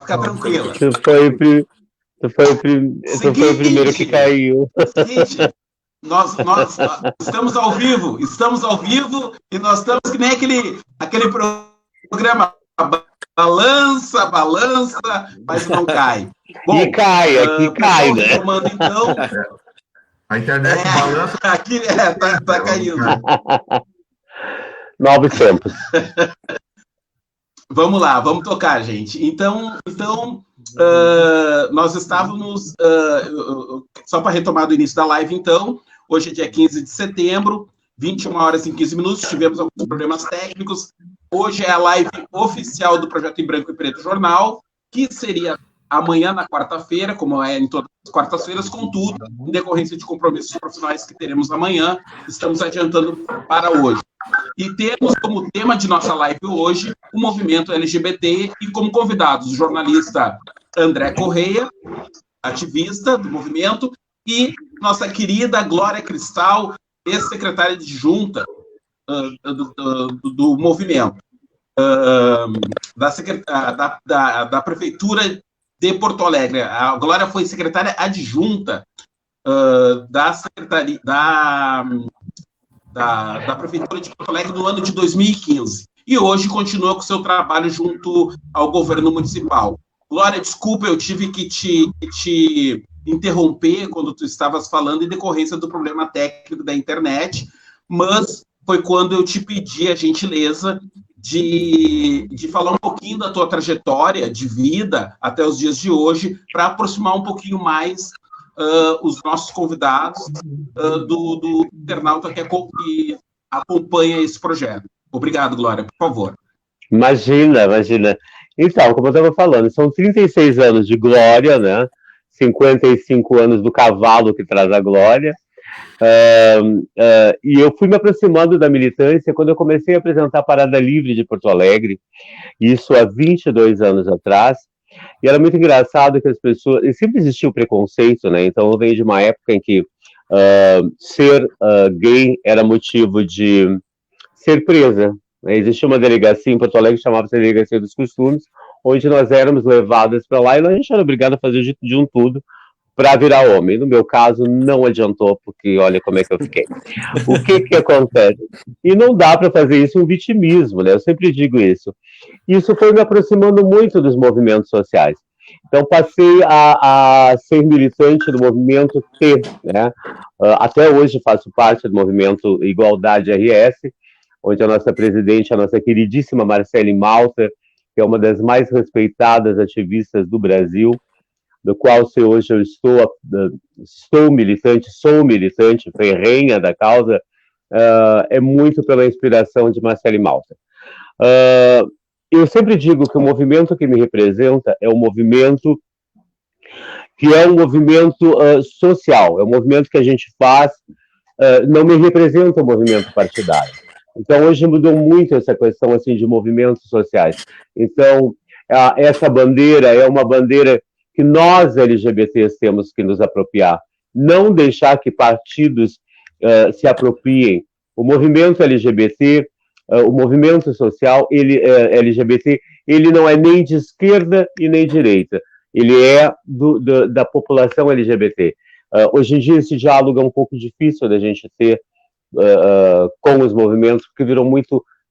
fica tranquila. Tu foi o primeiro que caiu. Seguinte, nós estamos ao vivo e nós estamos que nem aquele programa balança, mas não cai. Bom, e cai, aqui cai, né? Retomando, então... A internet balança. Aqui tá caindo. Novos tempos. Vamos lá, vamos tocar, gente. Então nós estávamos... só para retomar do início da live, então, hoje é dia 15 de setembro, 21 horas e 15 minutos, tivemos alguns problemas técnicos. Hoje é a live oficial do Projeto em Branco e Preto Jornal, que seria amanhã, na quarta-feira, como é em todas as quartas-feiras, contudo, em decorrência de compromissos profissionais que teremos amanhã, estamos adiantando para hoje. E temos como tema de nossa live hoje o movimento LGBT e como convidados o jornalista André Correia, ativista do movimento, e nossa querida Glória Cristal, ex-secretária adjunta do movimento, da Prefeitura de Porto Alegre. A Glória foi secretária adjunta da Secretaria da Prefeitura de Porto Alegre no ano de 2015. E hoje continua com o seu trabalho junto ao governo municipal. Glória, desculpa, eu tive que te interromper quando tu estavas falando em decorrência do problema técnico da internet, mas foi quando eu te pedi a gentileza de falar um pouquinho da tua trajetória de vida até os dias de hoje, para aproximar um pouquinho mais os nossos convidados do internauta que acompanha esse projeto. Obrigado, Glória, por favor. Imagina. Então, como eu estava falando, são 36 anos de glória, né? 55 anos do cavalo que traz a glória. E eu fui me aproximando da militância quando eu comecei a apresentar a Parada Livre de Porto Alegre, isso há 22 anos atrás, e era muito engraçado que as pessoas... E sempre existiu preconceito, né? Então eu venho de uma época em que ser gay era motivo de ser presa. Né? Existia uma delegacia em Porto Alegre que chamava-se Delegacia dos Costumes, onde nós éramos levadas para lá e a gente era obrigado a fazer de um tudo para virar homem. No meu caso, não adiantou, porque olha como é que eu fiquei. O que acontece? E não dá para fazer isso um vitimismo, né? Eu sempre digo isso. Isso foi me aproximando muito dos movimentos sociais. Então, passei a ser militante do movimento T, né? Até hoje faço parte do movimento Igualdade RS, onde a nossa presidente, a nossa queridíssima Marcele Malta, que é uma das mais respeitadas ativistas do Brasil, do qual hoje eu sou militante ferrenha da causa, é muito pela inspiração de Marcele Malta. Eu sempre digo que o movimento que me representa é um movimento que é um movimento social, é um movimento que a gente faz, não me representa um movimento partidário. Então, hoje mudou muito essa questão assim, de movimentos sociais. Então, essa bandeira é uma bandeira que nós, LGBTs, temos que nos apropriar. Não deixar que partidos se apropriem. O movimento LGBT, o movimento social LGBT, ele não é nem de esquerda e nem de direita. Ele é da população LGBT. Hoje em dia, esse diálogo é um pouco difícil da gente ter com os movimentos, porque virou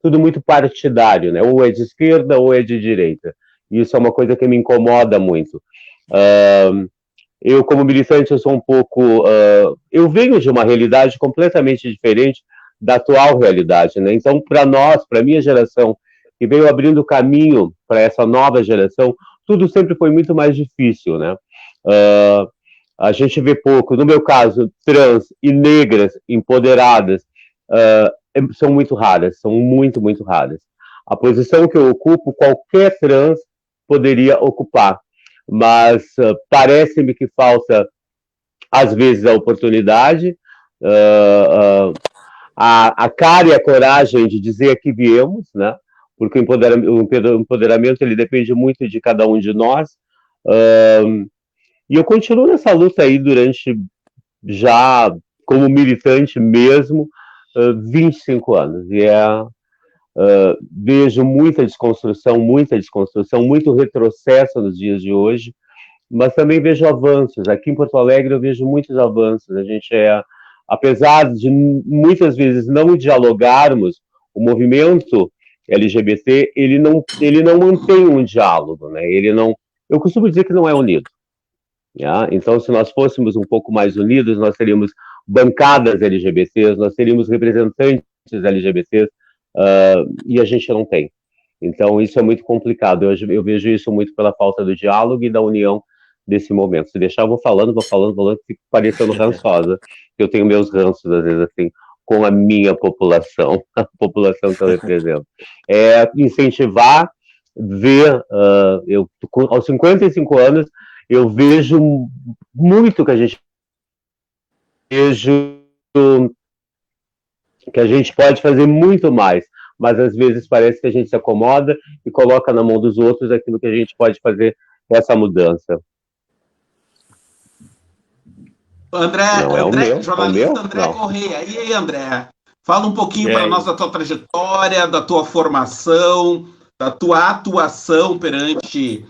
tudo muito partidário, né? Ou é de esquerda ou é de direita. E isso é uma coisa que me incomoda muito. Eu, como militante, eu sou um pouco... eu venho de uma realidade completamente diferente da atual realidade, né? Então, para nós, para a minha geração, que veio abrindo caminho para essa nova geração, tudo sempre foi muito mais difícil, né? A gente vê pouco, no meu caso, trans e negras empoderadas são muito raras, são muito, muito raras. A posição que eu ocupo, qualquer trans poderia ocupar, mas parece-me que falta, às vezes, a oportunidade, a cara e a coragem de dizer aqui viemos, né? Porque o empoderamento ele depende muito de cada um de nós, e eu continuo nessa luta aí durante, já como militante mesmo, 25 anos, e Vejo muita desconstrução, muito retrocesso nos dias de hoje, mas também vejo avanços. Aqui em Porto Alegre eu vejo muitos avanços. A gente apesar de muitas vezes não dialogarmos, o movimento LGBT, ele não mantém um diálogo, né? Eu costumo dizer que não é unido. Yeah? Então, se nós fôssemos um pouco mais unidos, nós teríamos bancadas LGBTs, nós teríamos representantes LGBTs, e a gente não tem. Então, isso é muito complicado. Eu vejo isso muito pela falta do diálogo e da união desse momento. Se deixar, eu vou falando, fico parecendo rançosa. Eu tenho meus ranços, às vezes, assim, com a minha população, a população que eu represento. Incentivar, ver, aos 55 anos, eu vejo muito que a gente pode fazer muito mais, mas às vezes parece que a gente se acomoda e coloca na mão dos outros aquilo que a gente pode fazer essa mudança. Jornalista André Correia. E aí, André? Fala um pouquinho para nós da tua trajetória, da tua formação, da tua atuação perante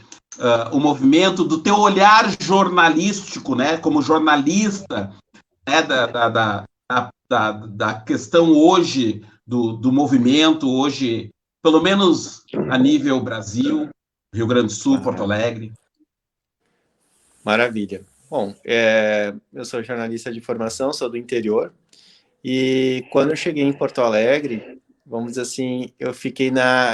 o movimento, do teu olhar jornalístico, né, como jornalista, né, da questão hoje do movimento, hoje, pelo menos a nível Brasil, Rio Grande do Sul, Porto Alegre. Maravilha. Bom, eu sou jornalista de formação, sou do interior, e quando eu cheguei em Porto Alegre, vamos dizer assim,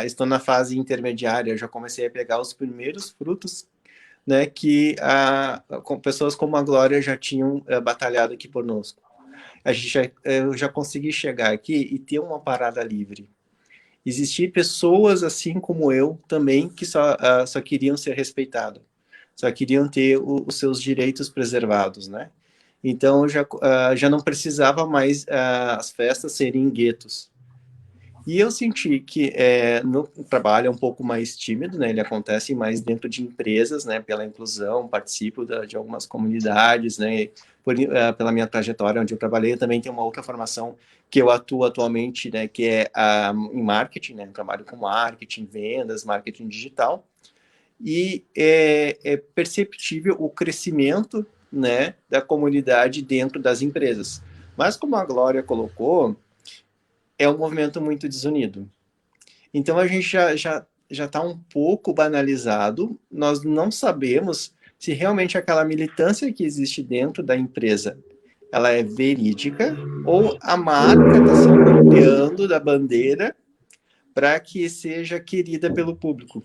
estou na fase intermediária, eu já comecei a pegar os primeiros frutos, né, que pessoas como a Glória já tinham batalhado aqui conosco. Eu já consegui chegar aqui e ter uma parada livre. Existir pessoas assim como eu também que só queriam ser respeitadas, só queriam ter os seus direitos preservados, né? Então já não precisava mais as festas serem guetos. E eu senti que no trabalho é um pouco mais tímido, né? Ele acontece mais dentro de empresas, né? Pela inclusão, participo de algumas comunidades, né? Pela minha trajetória onde eu trabalhei, eu também tenho uma outra formação que eu atuo atualmente, né? Que é em marketing, né? Eu trabalho com marketing, vendas, marketing digital. E é perceptível o crescimento, né? Da comunidade dentro das empresas. Mas como a Glória colocou, é um movimento muito desunido. Então, a gente já está um pouco banalizado, nós não sabemos se realmente aquela militância que existe dentro da empresa, ela é verídica, ou a marca está se apropriando da bandeira para que seja querida pelo público.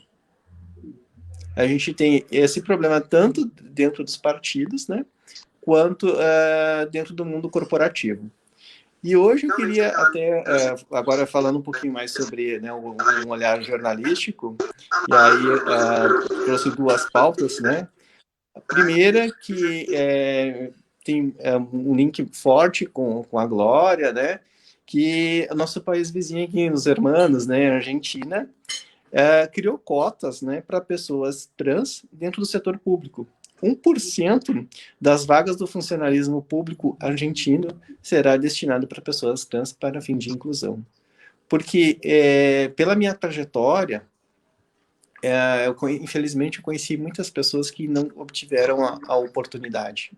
A gente tem esse problema tanto dentro dos partidos, né, quanto dentro do mundo corporativo. E hoje eu queria até, agora falando um pouquinho mais sobre, né, um olhar jornalístico, e aí trouxe duas pautas, né? A primeira que tem um link forte com a Glória, né? Que o nosso país vizinho aqui, os hermanos, né, Argentina, criou cotas, né, para pessoas trans dentro do setor público. 1% das vagas do funcionalismo público argentino será destinado para pessoas trans para fim de inclusão. Porque, pela minha trajetória, infelizmente, eu conheci muitas pessoas que não obtiveram a oportunidade.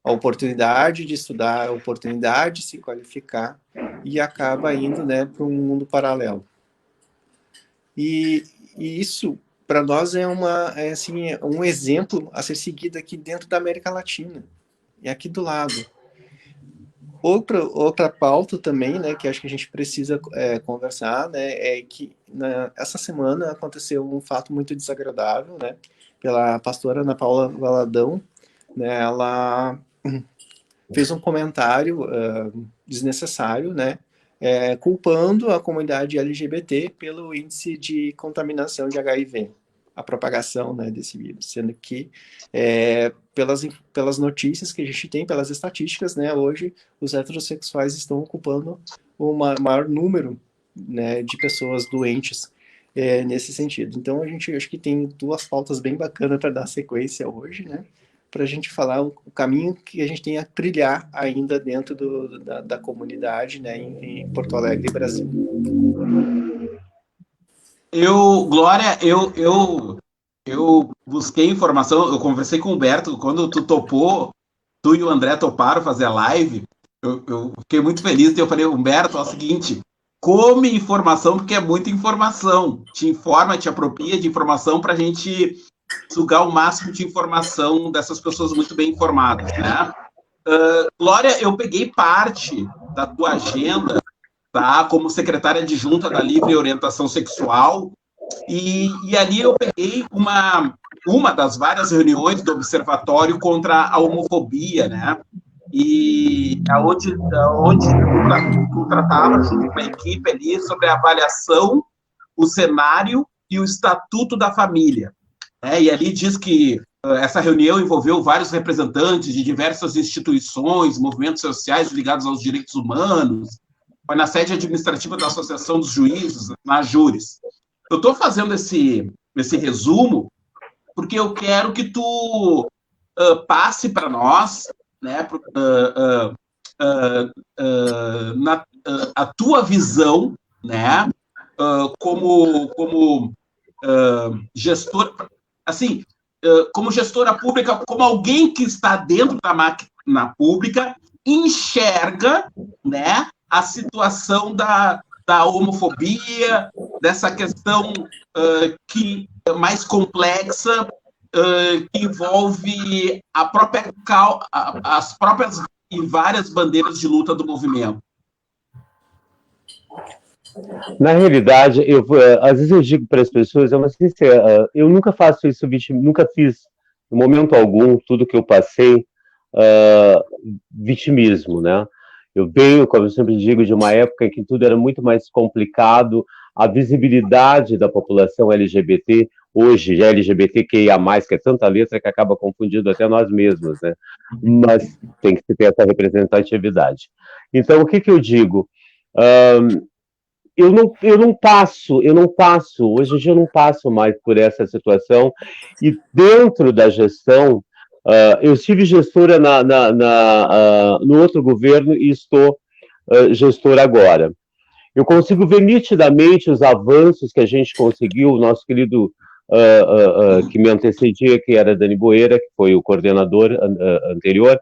A oportunidade de estudar, a oportunidade de se qualificar, e acaba indo, né, para um mundo paralelo. E isso, para nós, é assim, um exemplo a ser seguido aqui dentro da América Latina, e aqui do lado. Outra pauta também, né, que acho que a gente precisa conversar, né, é que essa semana aconteceu um fato muito desagradável, né, pela pastora Ana Paula Valadão, né, ela fez um comentário desnecessário, né, culpando a comunidade LGBT pelo índice de contaminação de HIV, a propagação, né, desse vírus, sendo que pelas notícias que a gente tem, pelas estatísticas, né, hoje os heterossexuais estão ocupando o maior número, né, de pessoas doentes nesse sentido. Então a gente acho que tem duas pautas bem bacanas para dar sequência hoje, né, para a gente falar o caminho que a gente tem a trilhar ainda dentro da comunidade, né, em Porto Alegre, Brasil. Glória, eu busquei informação, eu conversei com o Humberto, quando tu topou, tu e o André toparam fazer a live, eu fiquei muito feliz, e eu falei, Humberto, é o seguinte, come informação, porque é muita informação, te informa, te apropria de informação para a gente sugar o máximo de informação dessas pessoas muito bem informadas, né? Glória, eu peguei parte da tua agenda, tá, como secretária adjunta da Livre Orientação Sexual, e ali eu peguei uma das várias reuniões do Observatório contra a Homofobia, né? E onde tu tratava junto com a equipe ali sobre a avaliação, o cenário e o estatuto da família. E ali diz que essa reunião envolveu vários representantes de diversas instituições, movimentos sociais ligados aos direitos humanos. Foi na sede administrativa da Associação dos Juízes, na Júris. Eu estou fazendo esse resumo porque eu quero que tu passe para nós, né, a tua visão, né, como gestor, assim, como gestora pública, como alguém que está dentro da máquina pública, enxerga, né, a situação da homofobia, dessa questão que é mais complexa, que envolve as próprias e várias bandeiras de luta do movimento. Na realidade, às vezes eu digo para as pessoas, eu nunca faço isso, nunca fiz, em momento algum, tudo que eu passei, vitimismo, né? Eu venho, como eu sempre digo, de uma época em que tudo era muito mais complicado, a visibilidade da população LGBT, hoje já LGBTQIA+, que é tanta letra que acaba confundindo até nós mesmos, né? Mas tem que ter essa representatividade. Então, o que eu digo? Eu não passo, hoje em dia eu não passo mais por essa situação, e dentro da gestão, eu estive gestora no outro governo e estou gestora agora. Eu consigo ver nitidamente os avanços que a gente conseguiu, o nosso querido que me antecedia, que era Dani Boeira, que foi o coordenador anterior,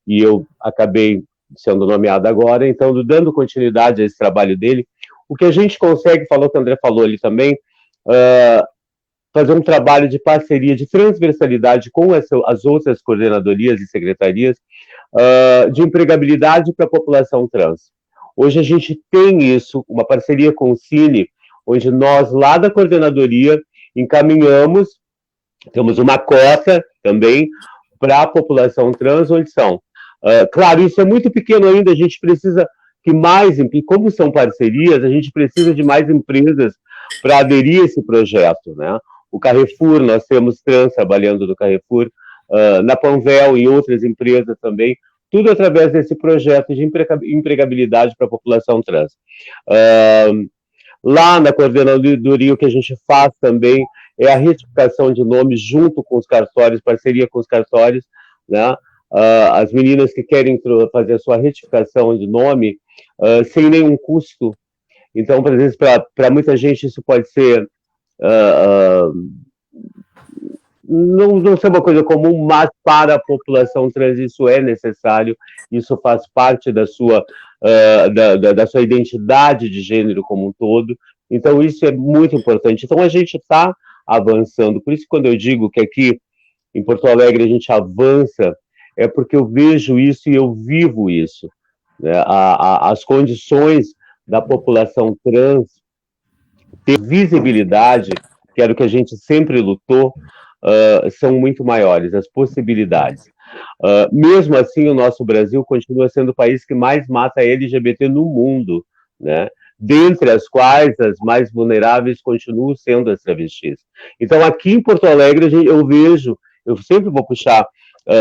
e eu acabei sendo nomeado agora, então, dando continuidade a esse trabalho dele, o que a gente consegue, falou que o André falou ali também, fazer um trabalho de parceria, de transversalidade com as outras coordenadorias e secretarias, de empregabilidade para a população trans. Hoje a gente tem isso, uma parceria com o Cine, onde nós, lá da coordenadoria, encaminhamos, temos uma cota também para a população trans, onde são. Claro, isso é muito pequeno ainda, a gente precisa que mais, como são parcerias, a gente precisa de mais empresas para aderir a esse projeto, né? O Carrefour, nós temos trans trabalhando no Carrefour, na Panvel e outras empresas também, tudo através desse projeto de empregabilidade para a população trans. Lá na coordenadoria, o que a gente faz também é a retificação de nomes junto com os cartórios, parceria com os cartórios, né? As meninas que querem fazer a sua retificação de nome sem nenhum custo. Então, às vezes, para muita gente isso pode ser não ser uma coisa comum, mas para a população trans isso é necessário, isso faz parte da sua identidade de gênero como um todo, então isso é muito importante. Então a gente está avançando, por isso quando eu digo que aqui em Porto Alegre a gente avança, é porque eu vejo isso e eu vivo isso, né? As condições da população trans ter visibilidade, que era o que a gente sempre lutou, são muito maiores, as possibilidades. Mesmo assim, o nosso Brasil continua sendo o país que mais mata LGBT no mundo, né? Dentre as quais as mais vulneráveis continuam sendo as travestis. Então, aqui em Porto Alegre, eu sempre vou puxar,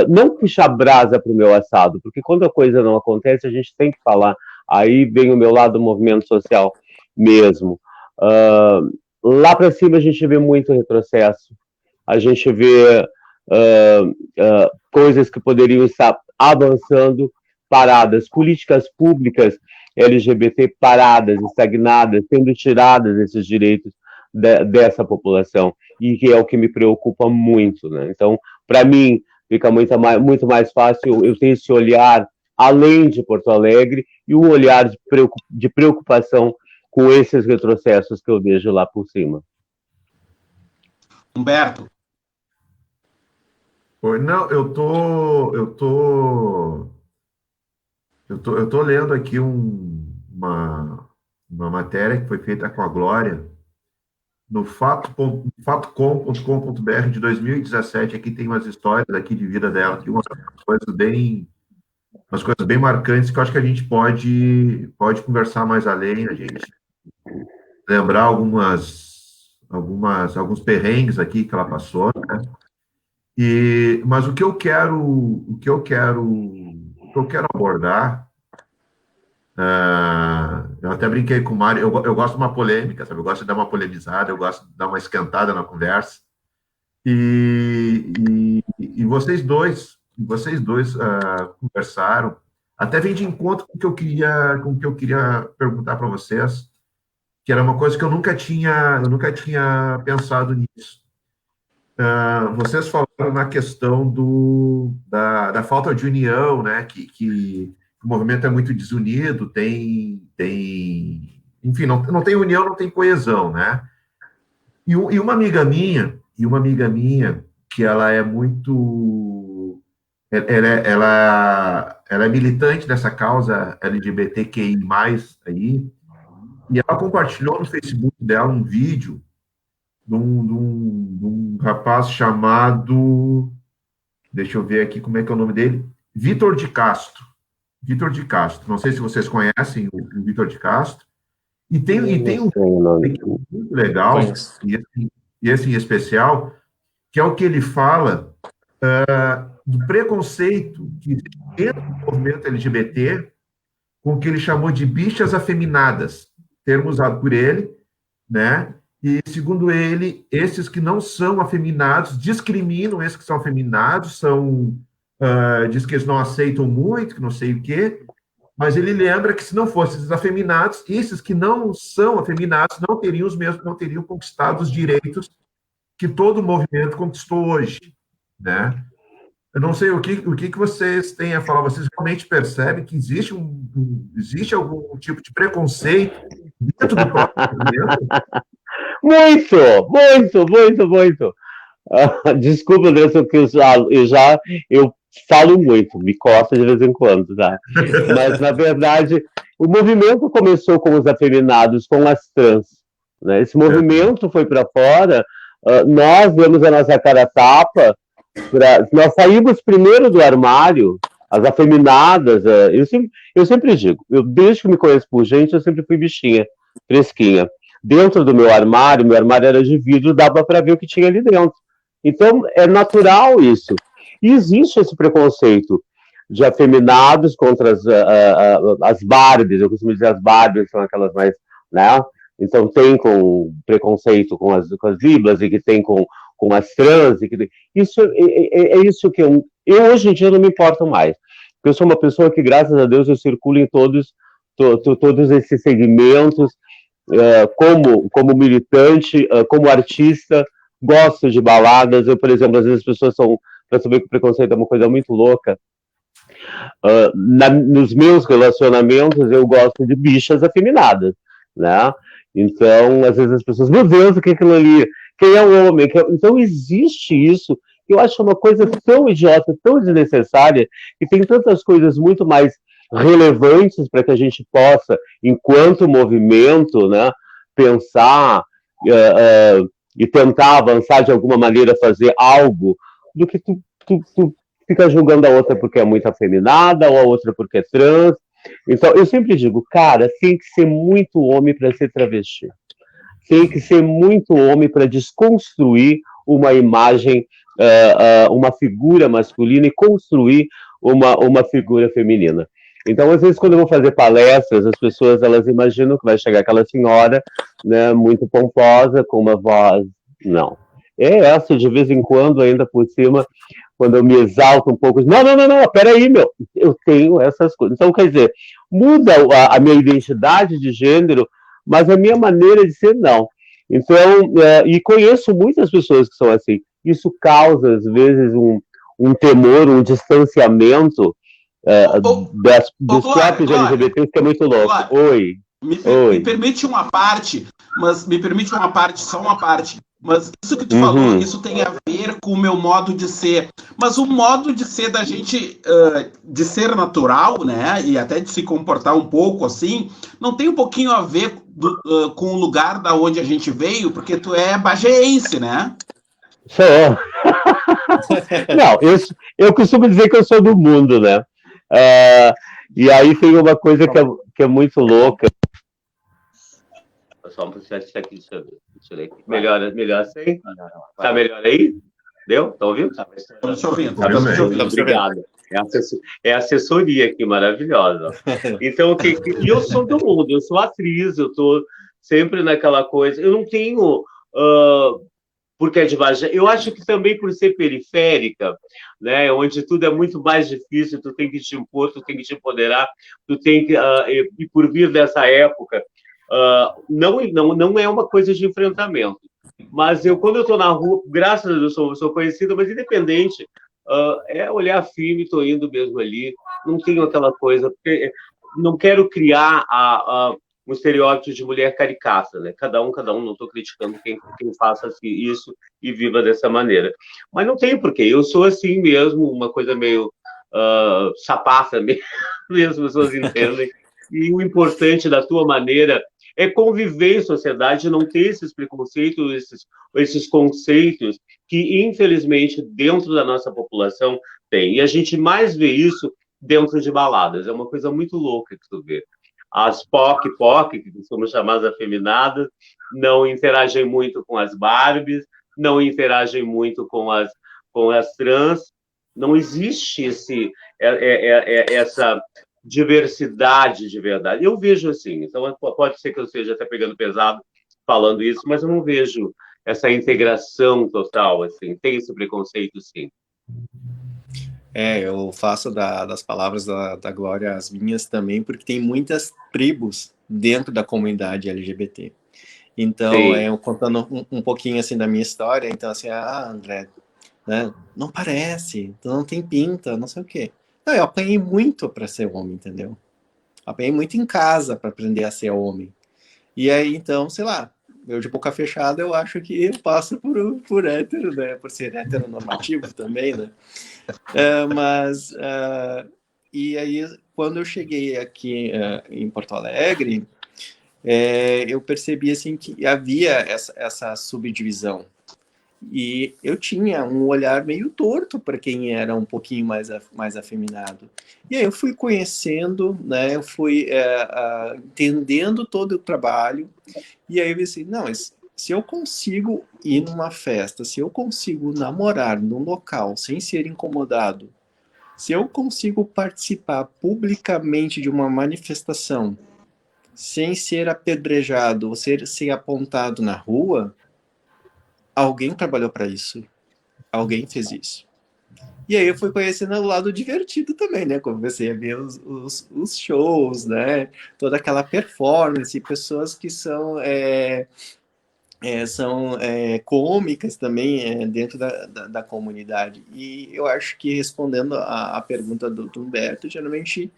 não puxar brasa para o meu assado, porque quando a coisa não acontece, a gente tem que falar. Aí vem o meu lado do movimento social mesmo. Lá para cima a gente vê muito retrocesso, a gente vê coisas que poderiam estar avançando, paradas, políticas públicas LGBT paradas, estagnadas, sendo tiradas esses direitos dessa população, e que é o que me preocupa muito, né? Então, para mim, fica muito mais fácil eu ter esse olhar além de Porto Alegre e um olhar de preocupação com esses retrocessos que eu vejo lá por cima. Humberto. Oi, não, eu tô lendo aqui uma matéria que foi feita com a Glória no fato.com.br de 2017. Aqui tem umas histórias aqui de vida dela, que umas coisas bem marcantes que eu acho que a gente pode conversar mais além, a gente lembrar alguns perrengues aqui que ela passou, né? Mas o que eu quero abordar, eu até brinquei com o Mário, eu gosto de uma polêmica, sabe? Eu gosto de dar uma polemizada, eu gosto de dar uma esquentada na conversa. E vocês dois conversaram, até vem de encontro com o que eu queria perguntar para vocês, que era uma coisa que eu nunca tinha pensado nisso. Vocês falaram na questão da falta de união, né? Que o movimento é muito desunido, enfim, não tem união, não tem coesão, né? E uma amiga minha, que ela é muito, ela é militante dessa causa LGBTQI+, aí, e ela compartilhou no Facebook dela um vídeo de um rapaz chamado, deixa eu ver aqui como é que é o nome dele, Vitor de Castro. Não sei se vocês conhecem o Vitor de Castro. E tem um vídeo muito legal, e esse em especial, que é o que ele fala do preconceito que existe dentro do movimento LGBT com o que ele chamou de bichas afeminadas, termo usado por ele, né? E, segundo ele, esses que não são afeminados discriminam esses que são afeminados, diz que eles não aceitam muito, que não sei o quê, mas ele lembra que se não fossem esses afeminados, esses que não são afeminados não teriam conquistado os direitos que todo o movimento conquistou hoje, né? Eu não sei o que vocês têm a falar, vocês realmente percebem que existe algum tipo de preconceito dentro do próprio movimento? Muito. Desculpa, Anderson, que eu falo muito, me costa de vez em quando, tá? Mas, na verdade, o movimento começou com os afeminados, com as trans, né? Esse movimento foi para fora, nós demos a nossa cara a tapa, nós saímos primeiro do armário, as afeminadas, eu sempre digo, desde que me conheço por gente, eu sempre fui bichinha, fresquinha. Dentro do meu armário era de vidro, dava para ver o que tinha ali dentro. Então, é natural isso. E existe esse preconceito de afeminados contra as Barbies, eu costumo dizer as Barbies são aquelas mais, né? Então, tem com preconceito com as libras, e que tem com as trans, e que isso é isso que eu hoje em dia não me importo mais. Porque eu sou uma pessoa que, graças a Deus, eu circulo em todos esses segmentos, como militante, como artista, gosto de baladas. Eu, por exemplo, às vezes as pessoas são, para saber que o preconceito é uma coisa muito louca, nos meus relacionamentos eu gosto de bichas afeminadas, né? Então, às vezes as pessoas, meu Deus, o que é aquilo ali? Quem é o homem? Então, existe isso. Eu acho uma coisa tão idiota, tão desnecessária, e tem tantas coisas muito mais relevantes para que a gente possa, enquanto movimento, né, pensar e tentar avançar de alguma maneira, fazer algo, do que tu fica julgando a outra porque é muito afeminada, ou a outra porque é trans. Então, eu sempre digo, cara, tem que ser muito homem para ser travesti. Tem que ser muito homem para desconstruir uma imagem, uma figura masculina, e construir uma figura feminina. Então, às vezes, quando eu vou fazer palestras, as pessoas, elas imaginam que vai chegar aquela senhora, né, muito pomposa, com uma voz. Não. é essa, de vez em quando, ainda por cima, quando eu me exalto um pouco, não, peraí, meu, eu tenho essas coisas. Então, quer dizer, muda a minha identidade de gênero, mas a minha maneira de ser, não. Então, e conheço muitas pessoas que são assim. Isso causa, às vezes, um temor, um distanciamento dos próprios LGBTs, que é muito louco. Glória, Oi. Me permite uma parte, só uma parte. Mas isso que tu falou, isso tem a ver com o meu modo de ser. Mas o modo de ser da gente, de ser natural, né? E até de se comportar um pouco assim, não tem um pouquinho a ver com o lugar da onde a gente veio, porque tu é bagéense, né? Sou. Não, eu costumo dizer que eu sou do mundo, né? E aí tem uma coisa que é muito louca. Só um processo aqui, deixa eu ver aqui. Melhor assim? Tá melhor aí? Deu? Tá ouvindo? Estamos te ouvindo. Obrigado. É assessoria aqui, maravilhosa. Então, e eu sou do mundo, eu sou atriz, eu tô sempre naquela coisa. Eu não tenho... porque é de Bagé. Eu acho que também por ser periférica, né, onde tudo é muito mais difícil, tu tem que te impor, tu tem que te empoderar, tu tem que... e por vir dessa época... não é uma coisa de enfrentamento, mas quando eu estou na rua, graças a Deus sou conhecido, mas independente, é olhar firme, estou indo mesmo ali, não tenho aquela coisa, porque não quero criar um estereótipo de mulher caricata, né? Cada um, não estou criticando quem faça isso e viva dessa maneira, mas não tem porquê, eu sou assim mesmo, uma coisa meio sapata mesmo, as pessoas entendem, e o importante da tua maneira é conviver em sociedade, não ter esses preconceitos, esses conceitos que, infelizmente, dentro da nossa população tem. E a gente mais vê isso dentro de baladas. É uma coisa muito louca que tu vê. As POC, que somos chamadas afeminadas, não interagem muito com as Barbies, não interagem muito com as trans. Não existe essa diversidade de verdade. Eu vejo assim, então pode ser que eu esteja até pegando pesado falando isso, mas eu não vejo essa integração total, assim, tem esse preconceito, sim. Eu faço das palavras da Glória as minhas também, porque tem muitas tribos dentro da comunidade LGBT. Então, eu contando um pouquinho, assim, da minha história, então, assim, André, né, não parece, tu não tem pinta, não sei o quê. Não, eu apanhei muito para ser homem, entendeu? Apanhei muito em casa para aprender a ser homem. E aí, então, sei lá, eu de boca fechada, eu acho que eu passo por hétero, né? Por ser heteronormativo também, né? E aí, quando eu cheguei aqui em Porto Alegre, eu percebi, assim, que havia essa subdivisão. E eu tinha um olhar meio torto para quem era um pouquinho mais afeminado. E aí eu fui conhecendo, né, eu fui entendendo todo o trabalho, e aí eu disse, não, se eu consigo ir numa festa, se eu consigo namorar num local sem ser incomodado, se eu consigo participar publicamente de uma manifestação sem ser apedrejado ou ser apontado na rua, alguém trabalhou para isso. Alguém fez isso. E aí eu fui conhecendo o lado divertido também, né? Comecei a ver os shows, né? Toda aquela performance, pessoas que são cômicas também dentro da comunidade. E eu acho que, respondendo a pergunta do Humberto, geralmente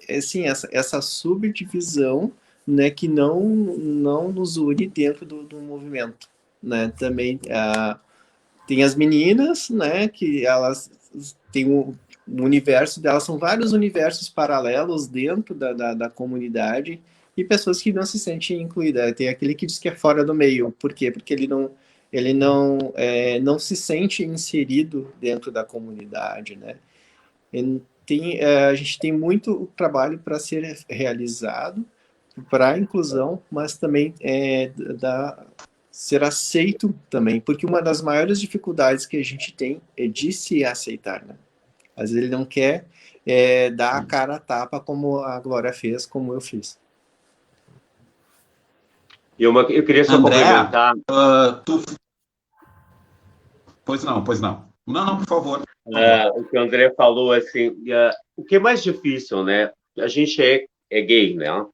assim, essa subdivisão, né, que não nos une dentro do movimento, né? Também tem as meninas, né, que elas têm o universo delas, são vários universos paralelos dentro da comunidade, e pessoas que não se sentem incluídas. Tem aquele que diz que é fora do meio. Por quê? Porque ele não se sente inserido dentro da comunidade, né? A gente tem muito trabalho para ser realizado para a inclusão, mas também ser aceito também, porque uma das maiores dificuldades que a gente tem é de se aceitar, né? Às vezes ele não quer dar a cara a tapa como a Glória fez, como eu fiz. Eu queria só André, complementar. Pois não, pois não. Não, por favor. O que o André falou, assim, o que é mais difícil, né? A gente é gay, né?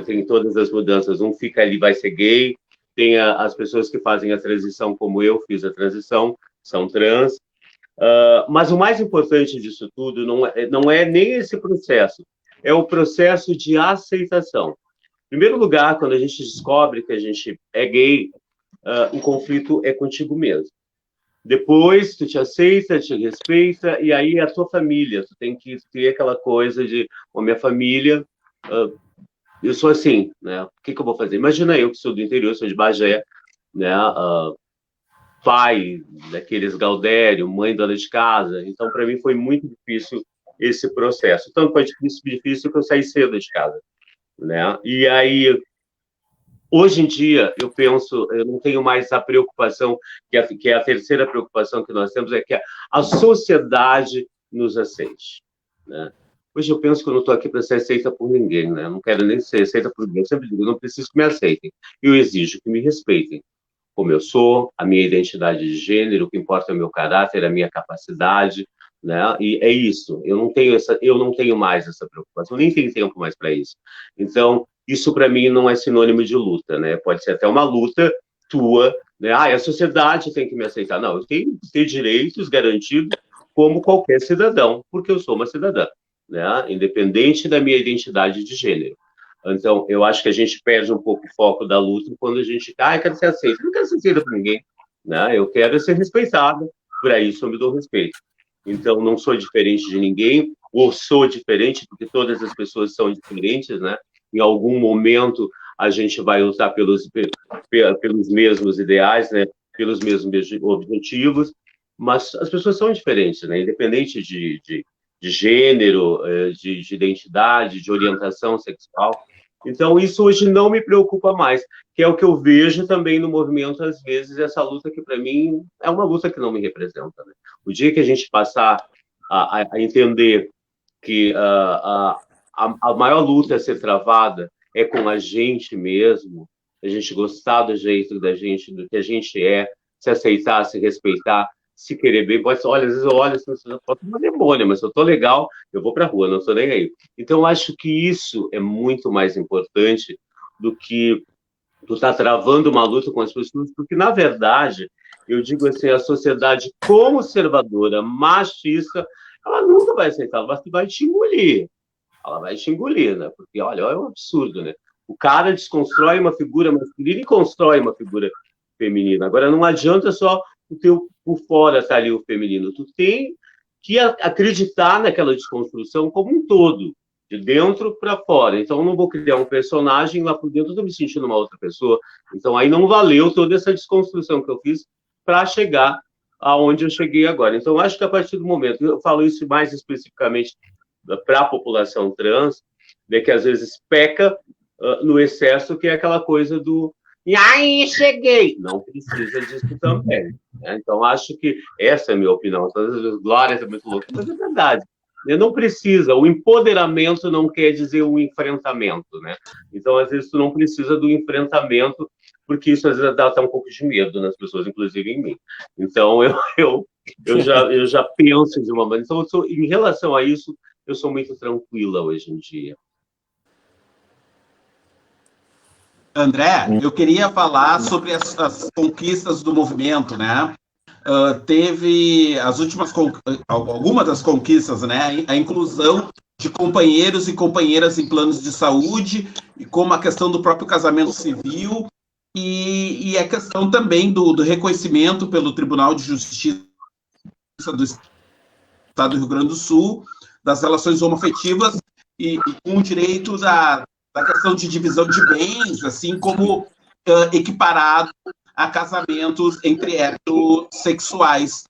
Tem todas as mudanças. Um fica ali, vai ser gay. Tem as pessoas que fazem a transição, como eu fiz a transição, são trans. Mas o mais importante disso tudo não é nem esse processo, é o processo de aceitação. Em primeiro lugar, quando a gente descobre que a gente é gay, o conflito é contigo mesmo. Depois, tu te aceita, te respeita, e aí a tua família, tu tem que ter aquela coisa de, a minha família, eu sou assim, né? O que eu vou fazer? Imagina eu que sou do interior, sou de Bagé, né? Pai daqueles Gaudério, mãe dona de casa, então para mim foi muito difícil esse processo. Tanto foi difícil que eu saí cedo de casa, né? E aí, hoje em dia, eu penso, eu não tenho mais a preocupação, que é a terceira preocupação que nós temos, é que a sociedade nos aceite, né? Hoje eu penso que eu não estou aqui para ser aceita por ninguém, né? Eu não quero nem ser aceita por ninguém. Eu sempre digo, eu não preciso que me aceitem. Eu exijo que me respeitem como eu sou, a minha identidade de gênero, o que importa é o meu caráter, a minha capacidade, né? E é isso. Eu não tenho mais essa preocupação, nem tenho tempo mais para isso. Então, isso para mim não é sinônimo de luta, né? Pode ser até uma luta tua, né? A sociedade tem que me aceitar. Não, eu tenho que ter direitos garantidos como qualquer cidadão, porque eu sou uma cidadã, né? Independente da minha identidade de gênero. Então, eu acho que a gente perde um pouco o foco da luta quando a gente, eu quero ser aceito. Eu não quero ser aceita por ninguém, né? Eu quero ser respeitada, para isso eu me dou respeito. Então, não sou diferente de ninguém, ou sou diferente, porque todas as pessoas são diferentes, né? Em algum momento, a gente vai lutar pelos mesmos ideais, né? Pelos mesmos objetivos, mas as pessoas são diferentes, né? Independente de gênero, de identidade, de orientação sexual. Então, isso hoje não me preocupa mais, que é o que eu vejo também no movimento, às vezes, essa luta que, para mim, é uma luta que não me representa, né? O dia que a gente passar a entender que a maior luta a ser travada é com a gente mesmo, a gente gostar do jeito da gente, do que a gente é, se aceitar, se respeitar, se querer bem, olha, às vezes eu olho assim, eu posso uma demônia, mas se eu tô legal, eu vou pra rua, não tô nem aí. Então, eu acho que isso é muito mais importante do que tu tá travando uma luta com as pessoas, porque, na verdade, eu digo assim, a sociedade conservadora, machista, ela nunca vai aceitar, ela vai te engolir. Ela vai te engolir, né? Porque, olha, é um absurdo, né? O cara desconstrói uma figura masculina e constrói uma figura feminina. Agora, não adianta só o teu por fora estar ali o feminino. Tu tem que acreditar naquela desconstrução como um todo, de dentro para fora. Então, eu não vou criar um personagem lá por dentro, eu estou me sentindo uma outra pessoa. Então, aí não valeu toda essa desconstrução que eu fiz para chegar aonde eu cheguei agora. Então, acho que a partir do momento, eu falo isso mais especificamente para a população trans, né, que às vezes peca no excesso, que é aquela coisa do e aí, cheguei! Não precisa disso também. Né? Então, acho que essa é a minha opinião. Às vezes, Glória é muito louca, mas é verdade. Não precisa. O empoderamento não quer dizer o enfrentamento, né? Então, às vezes, tu não precisa do enfrentamento, porque isso, às vezes, dá até um pouco de medo nas pessoas, inclusive em mim. Então, eu já penso de uma maneira... Então, em relação a isso, eu sou muito tranquila hoje em dia. André, eu queria falar sobre as conquistas do movimento, né? Teve algumas das conquistas, né? A inclusão de companheiros e companheiras em planos de saúde, e como a questão do próprio casamento civil, e a questão também do reconhecimento pelo Tribunal de Justiça do Estado do Rio Grande do Sul, das relações homoafetivas e com o direito da questão de divisão de bens, assim como equiparado a casamentos entre heterossexuais.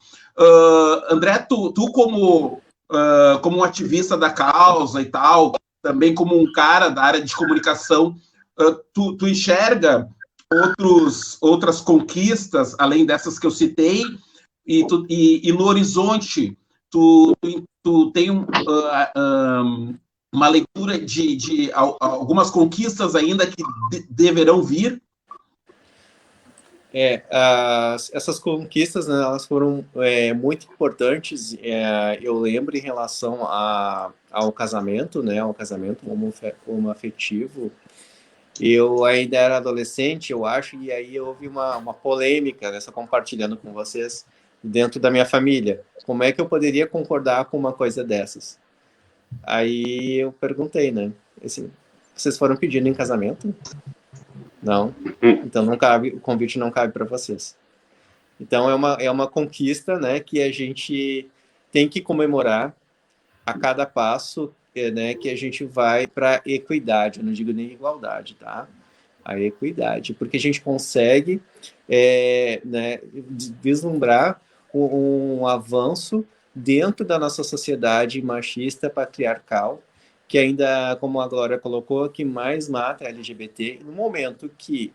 André, tu como um ativista da causa e tal, também como um cara da área de comunicação, tu enxerga outras conquistas, além dessas que eu citei, e no horizonte tu tem uma leitura de algumas conquistas ainda que deverão vir? Essas conquistas, né, elas foram muito importantes. Eu lembro em relação ao casamento, né, ao casamento homoafetivo. Eu ainda era adolescente, eu acho, e aí houve uma polêmica, né, só compartilhando com vocês, dentro da minha família. Como é que eu poderia concordar com uma coisa dessas? Aí eu perguntei, né? Assim, vocês foram pedindo em casamento? Não. Então não cabe, o convite não cabe para vocês. Então é uma conquista, né, que a gente tem que comemorar a cada passo, né, que a gente vai para equidade. Eu não digo nem igualdade, tá? A equidade, porque a gente consegue né, vislumbrar um avanço dentro da nossa sociedade machista, patriarcal, que ainda, como a Glória colocou, que mais mata a LGBT, no momento que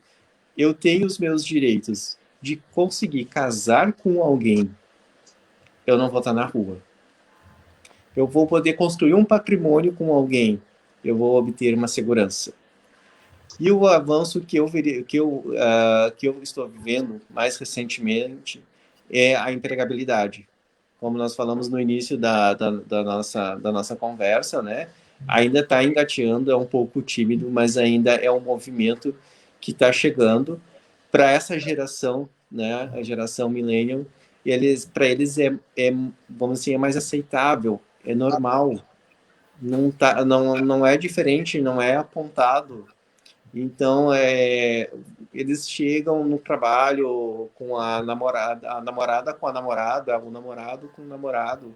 eu tenho os meus direitos de conseguir casar com alguém, eu não vou estar na rua. Eu vou poder construir um patrimônio com alguém, eu vou obter uma segurança. E o avanço que eu estou vivendo mais recentemente é a empregabilidade. Como nós falamos no início da nossa conversa, né? Ainda está engateando, é um pouco tímido, mas ainda é um movimento que está chegando para essa geração, né? A geração millennial, para eles vamos dizer, é mais aceitável, é normal, não é diferente, não é apontado. Então, eles chegam no trabalho com a namorada com a namorada, o namorado com o namorado,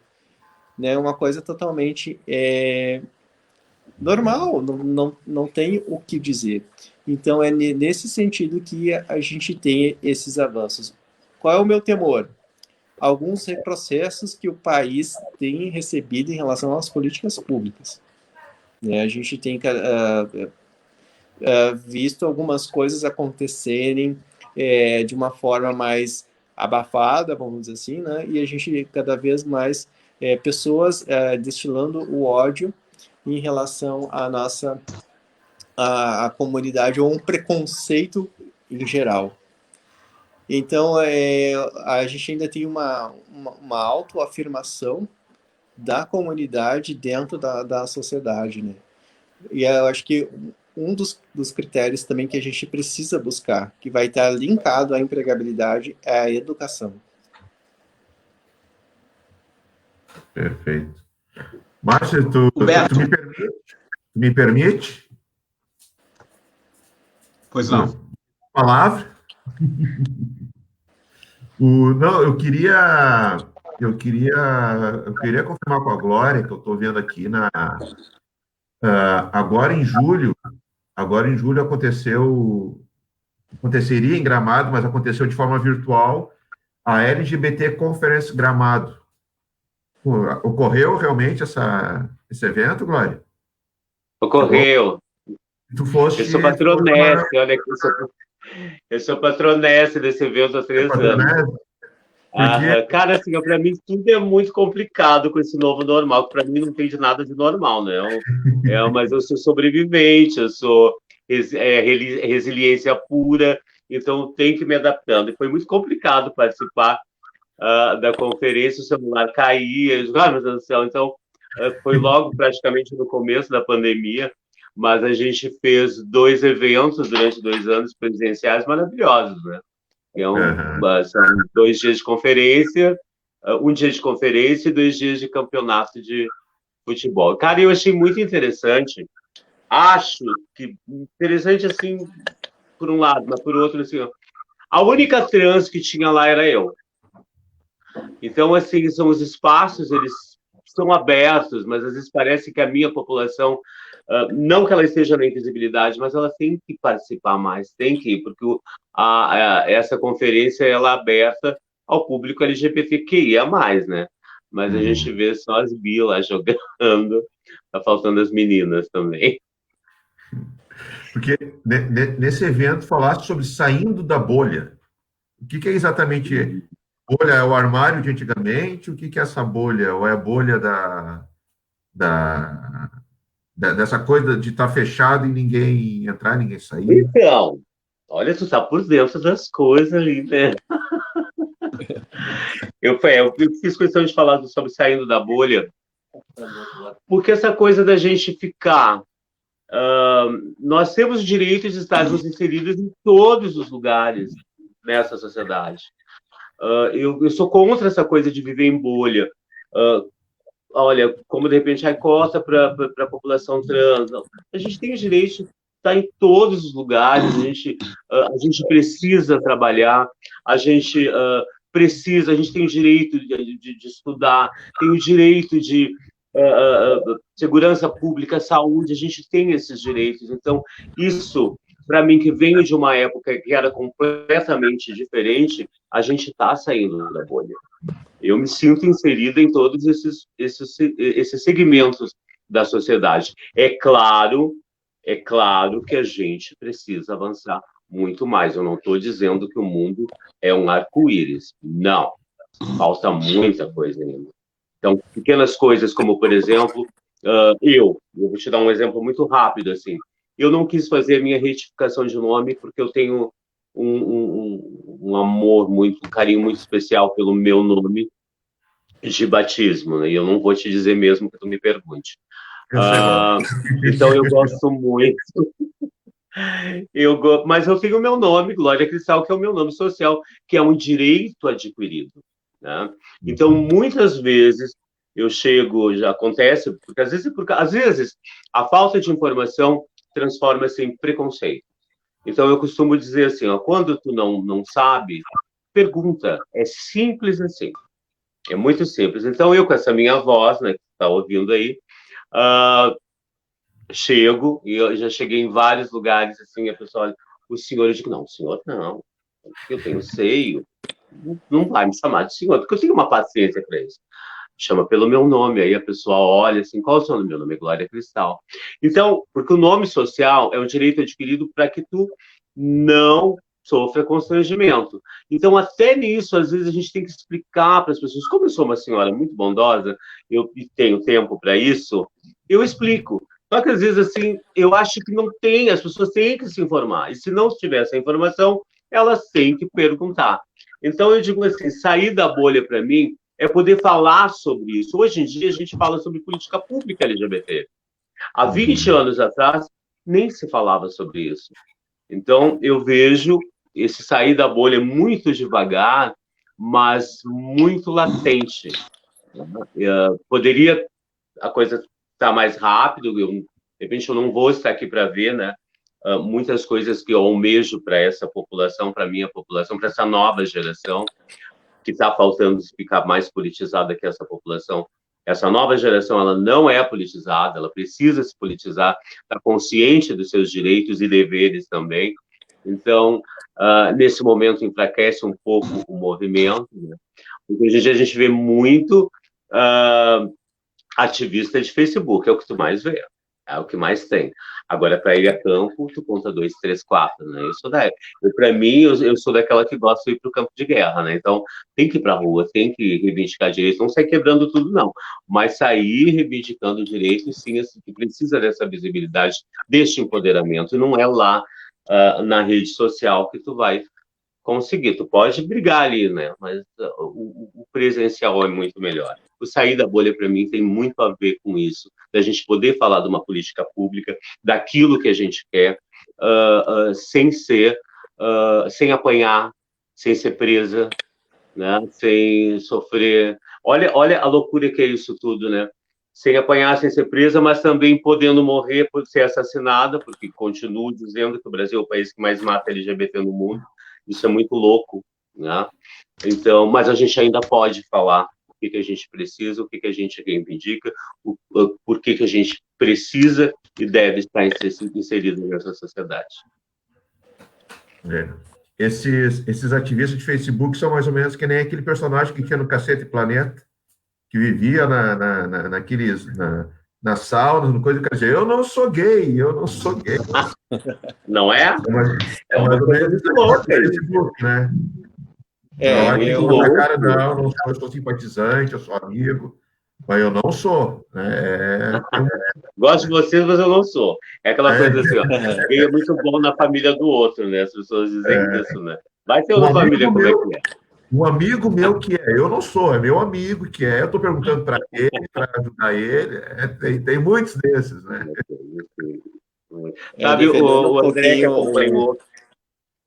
né? Uma coisa totalmente normal, não tem o que dizer. Então, é nesse sentido que a gente tem esses avanços. Qual é o meu temor? Alguns retrocessos que o país tem recebido em relação às políticas públicas, né? A gente tem visto algumas coisas acontecerem de uma forma mais abafada, vamos dizer assim, né? E a gente cada vez mais pessoas destilando o ódio em relação à nossa a comunidade ou um preconceito em geral. Então, a gente ainda tem uma autoafirmação da comunidade dentro da sociedade, né? E eu acho que um dos critérios também que a gente precisa buscar, que vai estar linkado à empregabilidade, é a educação. Perfeito. Márcio, tu me permite? Pois não. Palavra? Não, eu queria confirmar com a Glória, que eu estou vendo aqui agora em julho aconteceria em Gramado, mas aconteceu de forma virtual, a LGBT Conference Gramado. Ocorreu realmente esse evento, Glória? Ocorreu. Tu foste... Eu sou patronesse, olha aqui, eu sou patronesse desse evento há 3 anos. Cara, assim, para mim tudo é muito complicado com esse novo normal, que para mim não tem de nada de normal, né? Mas eu sou sobrevivente, eu sou resiliência pura, então tenho que me adaptando. E foi muito complicado participar da conferência, o celular caía, eu digo, meu Deus do céu, então foi logo praticamente no começo da pandemia, mas a gente fez 2 eventos durante 2 anos presenciais maravilhosos, né? São 2 dias de conferência, 1 dia de conferência e 2 dias de campeonato de futebol. Cara, eu achei muito interessante. Acho que interessante, assim, por um lado, mas por outro, assim, a única trans que tinha lá era eu. Então, assim, são os espaços, eles são abertos, mas às vezes parece que a minha população, não que ela esteja na invisibilidade, mas ela tem que participar mais, tem que ir, porque essa conferência ela é aberta ao público LGBTQIA+, né? Mas a gente vê só as bi lá jogando, tá faltando as meninas também. Porque nesse evento falaste sobre saindo da bolha. O que é exatamente bolha? É o armário de antigamente? O que é essa bolha? Ou é a bolha dessa coisa de estar fechado e ninguém entrar, ninguém sair? Então, Olha, tu tá por dentro das coisas ali, né? Eu fiz questão de falar sobre saindo da bolha, porque essa coisa da gente ficar... nós temos o direito de estarmos inseridos em todos os lugares nessa sociedade. Eu sou contra essa coisa de viver em bolha. Olha, como de repente a cota para a população trans. Não. A gente tem o direito de estar em todos os lugares, a gente precisa trabalhar, a gente a gente tem o direito de estudar, tem o direito de segurança pública, saúde, a gente tem esses direitos. Então, isso, para mim, que venho de uma época que era completamente diferente, a gente está saindo da bolha. Eu me sinto inserida em todos esses segmentos da sociedade. É claro que a gente precisa avançar muito mais. Eu não estou dizendo que o mundo é um arco-íris. Não. Falta muita coisa ainda. Então, pequenas coisas como, por exemplo, eu vou te dar um exemplo muito rápido, assim. Eu não quis fazer a minha retificação de nome porque eu tenho um amor um carinho muito especial pelo meu nome de batismo, né? E eu não vou te dizer mesmo que tu me pergunte. Então eu gosto muito. Mas eu tenho o meu nome, Glória Cristal, que é o meu nome social, que é um direito adquirido, né? Então, muitas vezes eu chego, já acontece, porque às vezes a falta de informação transforma-se em preconceito. Então, eu costumo dizer assim, quando tu não sabe, pergunta. É simples assim. É muito simples. Então, eu com essa minha voz, né, que está ouvindo aí, chego, e eu já cheguei em vários lugares, assim, a pessoa olha, o senhor, eu digo, não, o senhor não, eu tenho seio, não vai me chamar de senhor, porque eu tenho uma paciência para isso. Chama pelo meu nome, aí a pessoa olha assim, qual é o seu nome? Meu nome é Glória Cristal. Então, porque o nome social é um direito adquirido para que tu não sofra constrangimento. Então, até nisso, às vezes a gente tem que explicar para as pessoas, como eu sou uma senhora muito bondosa, eu tenho tempo para isso, eu explico. Só que às vezes, assim, eu acho que não tem, as pessoas têm que se informar, e se não tiver essa informação, elas têm que perguntar. Então, eu digo assim, sair da bolha para mim é poder falar sobre isso. Hoje em dia, a gente fala sobre política pública LGBT. Há 20 anos atrás, nem se falava sobre isso. Então, eu vejo esse sair da bolha muito devagar, mas muito latente. Poderia a coisa estar mais rápido, de repente eu não vou estar aqui para ver, né? Muitas coisas que eu almejo para essa população, para a minha população, para essa nova geração, que está faltando ficar mais politizada que essa população. Essa nova geração, ela não é politizada, ela precisa se politizar, está consciente dos seus direitos e deveres também. Então, nesse momento, enfraquece um pouco o movimento, né? Porque hoje em dia a gente vê muito ativista de Facebook, é o que tu mais vê, é o que mais tem. Agora, para ir a campo, tu conta 2, 3, 4, né? Para mim, eu sou daquela que gosta de ir para o campo de guerra, né? Então, tem que ir para a rua, tem que reivindicar direitos, não sair quebrando tudo, não. Mas sair reivindicando direitos, sim, assim, que precisa dessa visibilidade, deste empoderamento. E não é lá na rede social que tu vai conseguir. Tu pode brigar ali, né? Mas o presencial é muito melhor. O sair da bolha, para mim, tem muito a ver com isso, da gente poder falar de uma política pública, daquilo que a gente quer, sem apanhar, sem ser presa, né? Sem sofrer. Olha a loucura que é isso tudo, né? Sem apanhar, sem ser presa, mas também podendo morrer por ser assassinada, porque continuo dizendo que o Brasil é o país que mais mata LGBT no mundo. Isso é muito louco, né? Então, mas a gente ainda pode falar o que a gente precisa, o que a gente reivindica, por que a gente precisa e deve estar inserido nessa sociedade. Esses ativistas de Facebook são mais ou menos que nem aquele personagem que tinha no Cacete Planeta, que vivia nas saunas, no coisa, quer dizer, eu não sou gay. Não é? É uma coisa muito louca, Facebook, né? Não sou, eu sou simpatizante, eu sou amigo. Mas eu não sou. Né? Gosto de vocês, mas eu não sou. É aquela coisa assim, ó. Quem é muito bom na família do outro, né? As pessoas dizem isso, né? Vai ter Um uma amigo família, como é meu, que é? um amigo meu que é, eu não sou, é meu amigo que é, eu estou perguntando para ele, para ajudar ele, tem muitos desses, né? Sabe, Defendendo um o André que pouquinho acompanhou.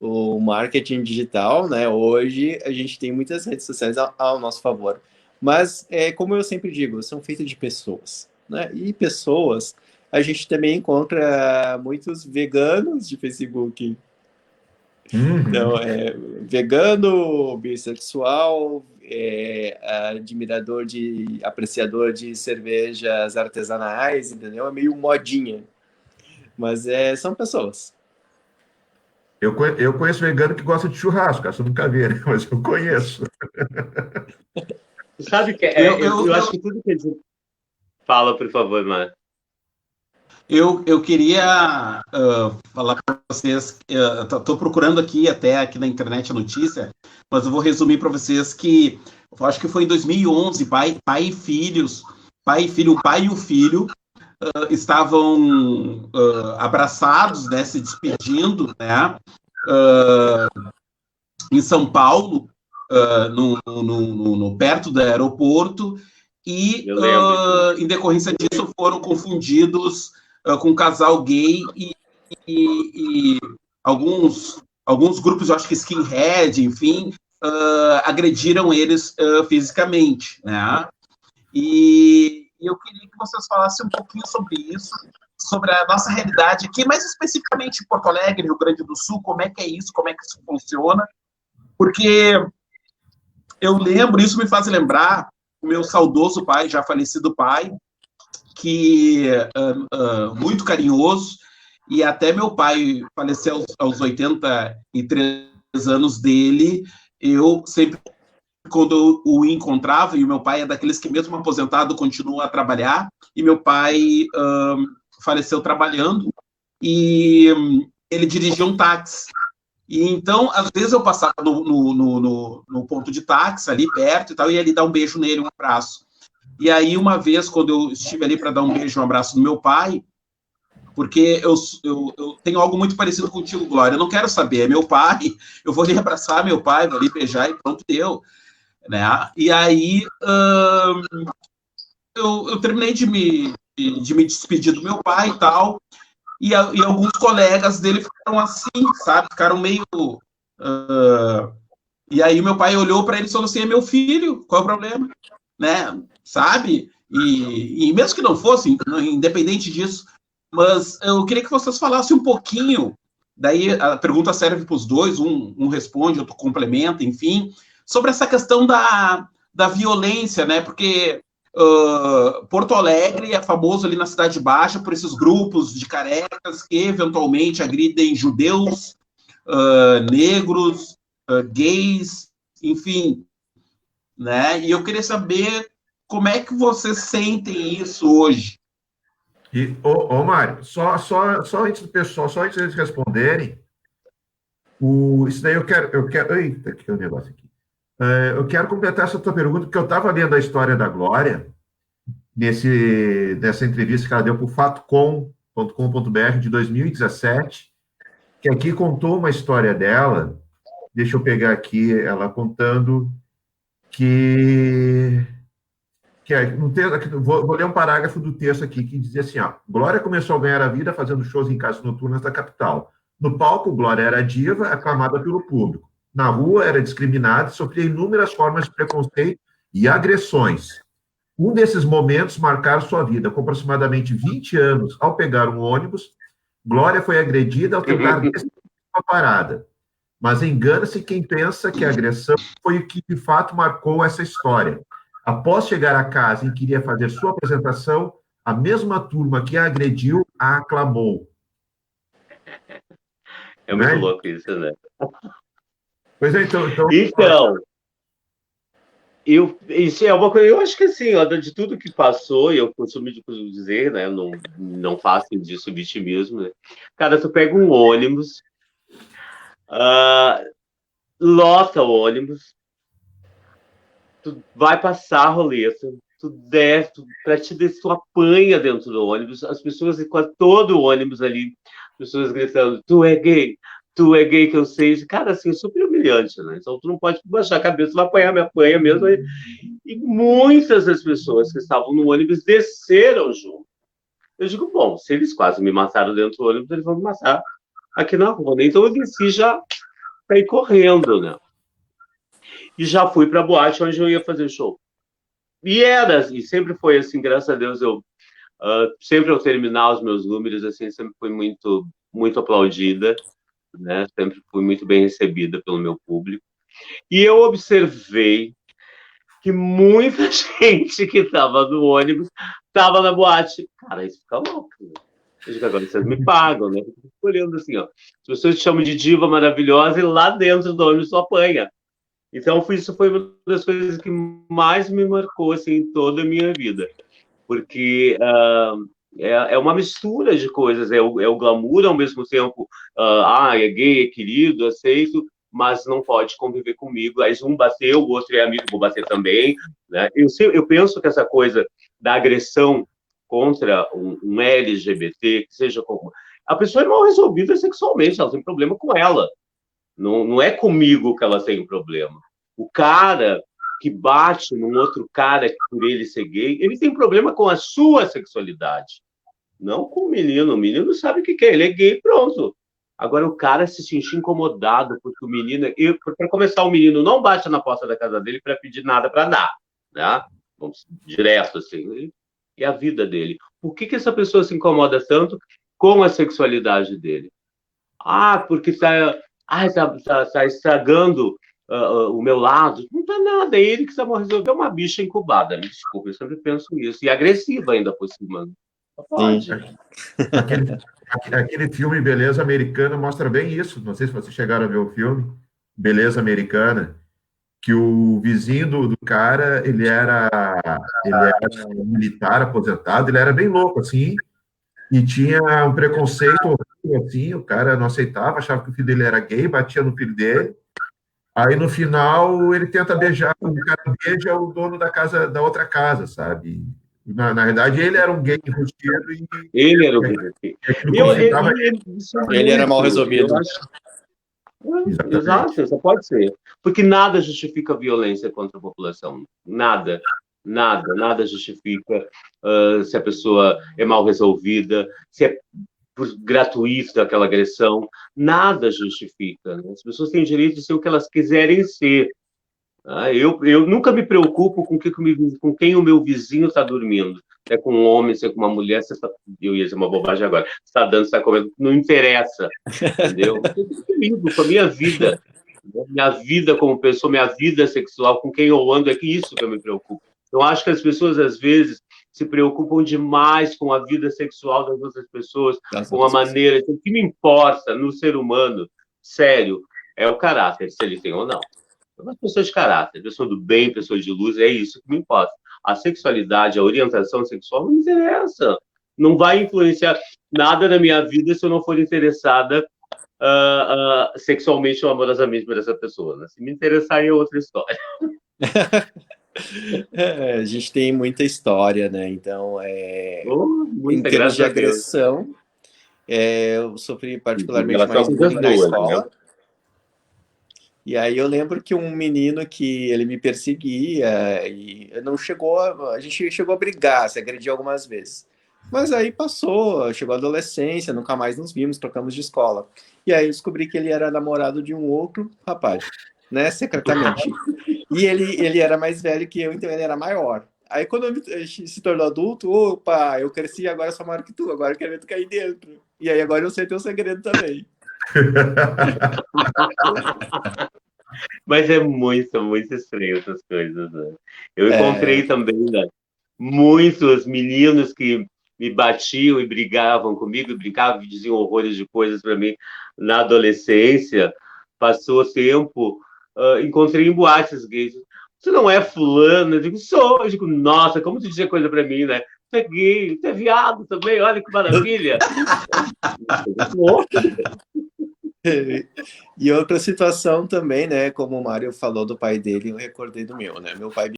o marketing digital, né? Hoje a gente tem muitas redes sociais ao nosso favor. Mas, como eu sempre digo, são feitas de pessoas, né? E pessoas, a gente também encontra muitos veganos de Facebook. Uhum. Então, vegano, bissexual, apreciador de cervejas artesanais, entendeu? É meio modinha. Mas são pessoas. Eu conheço vegano que gosta de churrasco, essa eu nunca vi, né? Mas eu conheço. Sabe que eu acho que tudo que a gente fala, por favor, Mar. Eu queria falar para vocês, estou procurando até aqui na internet a notícia, mas eu vou resumir para vocês que eu acho que foi em 2011, pai e filhos, o pai e o filho estavam abraçados, né, se despedindo, né, em São Paulo, perto do aeroporto, e em decorrência disso foram confundidos com um casal gay e alguns grupos, eu acho que skinhead, enfim, agrediram eles fisicamente, né? E eu queria que vocês falassem um pouquinho sobre isso, sobre a nossa realidade aqui, mais especificamente em Porto Alegre, Rio Grande do Sul, como é que é isso, como é que isso funciona, porque eu lembro, isso me faz lembrar o meu saudoso pai, já falecido pai, que muito carinhoso, e até meu pai faleceu aos 83 anos dele, eu sempre, quando eu o encontrava, e o meu pai é daqueles que mesmo aposentado continua a trabalhar, e meu pai faleceu trabalhando, e ele dirigia um táxi. E então, às vezes eu passava no ponto de táxi, ali perto e tal, e ia ali dar um beijo nele, um abraço. E aí, uma vez, quando eu estive ali para dar um beijo, um abraço no meu pai, porque eu tenho algo muito parecido contigo, Glória, eu não quero saber, é meu pai, eu vou ali abraçar meu pai, vou ali beijar e pronto, deu. Né? E aí, eu terminei de me despedir do meu pai e tal, e alguns colegas dele ficaram assim, sabe? Ficaram meio. E aí meu pai olhou para ele e falou assim: é meu filho, qual é o problema? Né? Sabe? E mesmo que não fosse, independente disso, mas eu queria que vocês falassem um pouquinho. Daí a pergunta serve para os dois, um responde, outro complementa, enfim, sobre essa questão da violência, né? Porque Porto Alegre é famoso ali na Cidade Baixa por esses grupos de carecas que eventualmente agridem judeus, negros, gays, enfim, né? E eu queria saber como é que vocês sentem isso hoje. E, Mário, só antes do pessoal, só antes de eles responderem, isso daí eu quero. Eita, que é o negócio aqui. Eu quero completar essa tua pergunta, porque eu estava lendo a história da Glória nessa entrevista que ela deu para o fatocom.com.br de 2017, que aqui contou uma história dela. Deixa eu pegar aqui ela contando que no texto, vou ler um parágrafo do texto aqui que dizia assim: ó, Glória começou a ganhar a vida fazendo shows em casas noturnas da capital. No palco, Glória era diva, aclamada pelo público. Na rua, era discriminada e sofria inúmeras formas de preconceito e agressões. Um desses momentos marcaram sua vida. Com aproximadamente 20 anos, ao pegar um ônibus, Glória foi agredida ao tentar descer uma parada. Mas engana-se quem pensa que a agressão foi o que, de fato, marcou essa história. Após chegar à casa e queria fazer sua apresentação, a mesma turma que a agrediu a aclamou. É muito louco isso, né? Pois é, então... Isso é uma coisa, eu acho que assim, ó, de tudo que passou, e eu costumo dizer, né, não faço disso vitimismo, né? Cara, tu pega um ônibus, lota o ônibus, tu vai passar a roleta, tu desce, para te descer, tu apanha dentro do ônibus, as pessoas, quase todo o ônibus ali, pessoas gritando, tu é gay que eu sei. Cara, assim, super humilhante, né? Então tu não pode baixar a cabeça, tu vai apanhar, me apanha mesmo. E muitas das pessoas que estavam no ônibus desceram junto. Eu digo, bom, se eles quase me mataram dentro do ônibus, eles vão me matar aqui na rua, né? Então eu desci já para ir correndo, né? E já fui para a boate onde eu ia fazer show. E sempre foi assim, graças a Deus, sempre ao terminar os meus números, assim, sempre fui muito, muito aplaudida, né? Sempre fui muito bem recebida pelo meu público. E eu observei que muita gente que estava no ônibus estava na boate. Cara, isso fica louco, né? Eu digo, agora vocês me pagam, né? Eu fico olhando assim, ó. As pessoas te chamam de diva maravilhosa e lá dentro do ônibus tu apanha. Então, isso foi uma das coisas que mais me marcou, assim, em toda a minha vida. Porque é uma mistura de coisas. É o glamour, ao mesmo tempo, é gay, é querido, aceito, mas não pode conviver comigo. Aí um bateu, o outro é amigo, vou bater também. Né? Eu penso que essa coisa da agressão contra um LGBT, que seja como... A pessoa é mal resolvida sexualmente, ela tem problema com ela. Não é comigo que ela tem um problema. O cara que bate num outro cara por ele ser gay, ele tem problema com a sua sexualidade, não com o menino. O menino sabe o que é, ele é gay, pronto. Agora, o cara se sentir incomodado porque o menino... Para começar, o menino não bate na porta da casa dele para pedir nada para dar, né? Vamos direto, assim. E a vida dele. Por que essa pessoa se incomoda tanto com a sexualidade dele? Porque tá estragando o meu lado. Não tá nada, é ele que está resolver uma bicha incubada. Me desculpa, eu sempre penso isso. E agressiva ainda por cima. Pode. Aquele filme Beleza Americana mostra bem isso. Não sei se vocês chegaram a ver o filme Beleza Americana, que o vizinho do cara, ele era militar aposentado, ele era bem louco, assim, e tinha um preconceito, assim, o cara não aceitava, achava que o filho dele era gay, batia no filho dele. Aí, no final, ele tenta beijar, o cara beija o dono da casa, da outra casa, sabe? Na verdade, ele era um gay enrustido e Ele era o gay. Ele era mal resolvido. Exato, só pode ser. Porque nada justifica a violência contra a população. Nada. Nada justifica se a pessoa é mal resolvida, se é gratuito aquela agressão. Nada justifica. Né? As pessoas têm o direito de ser o que elas quiserem ser. Eu nunca me preocupo com quem o meu vizinho está dormindo. Se é com um homem, se é com uma mulher, eu ia dizer uma bobagem agora. Se está dando, se está comendo, não interessa. Entendeu? Comigo, com a minha vida. Minha vida como pessoa, minha vida sexual, com quem eu ando, é que isso que eu me preocupo. Eu acho que as pessoas, às vezes, se preocupam demais com a vida sexual das outras pessoas, com a maneira... O que me importa no ser humano, sério, é o caráter, se ele tem ou não. É uma pessoa de caráter, pessoa do bem, pessoa de luz, é isso que me importa. A sexualidade, a orientação sexual não me interessa. Não vai influenciar nada na minha vida se eu não for interessada sexualmente ou amorosamente por essa pessoa. Né? Se me interessar, é outra história. A gente tem muita história, né? Então, em termos de agressão, eu sofri particularmente mais bullying na escola. Né? E aí eu lembro que um menino que ele me perseguia e não chegou, a gente chegou a brigar, se agrediu algumas vezes. Mas aí passou, chegou a adolescência, nunca mais nos vimos, trocamos de escola. E aí eu descobri que ele era namorado de um outro rapaz, né, secretamente. E ele era mais velho que eu, então ele era maior. Aí quando a gente se tornou adulto, opa, eu cresci, agora sou maior que tu, agora eu quero ver tu cair dentro. E aí agora eu sei teu segredo também. Mas é muito estranho essas coisas, né? Eu encontrei também, né, muitos meninos que me batiam e brigavam comigo, e brincavam e diziam horrores de coisas para mim na adolescência. Passou tempo, encontrei em boates gays. Você não é fulano? Eu digo, sou. Eu digo, nossa, como tu dizia coisa para mim, né? Você é gay, você é viado também, olha que maravilha. E outra situação também, né? Como o Mário falou do pai dele, eu recordei do meu, né? Meu pai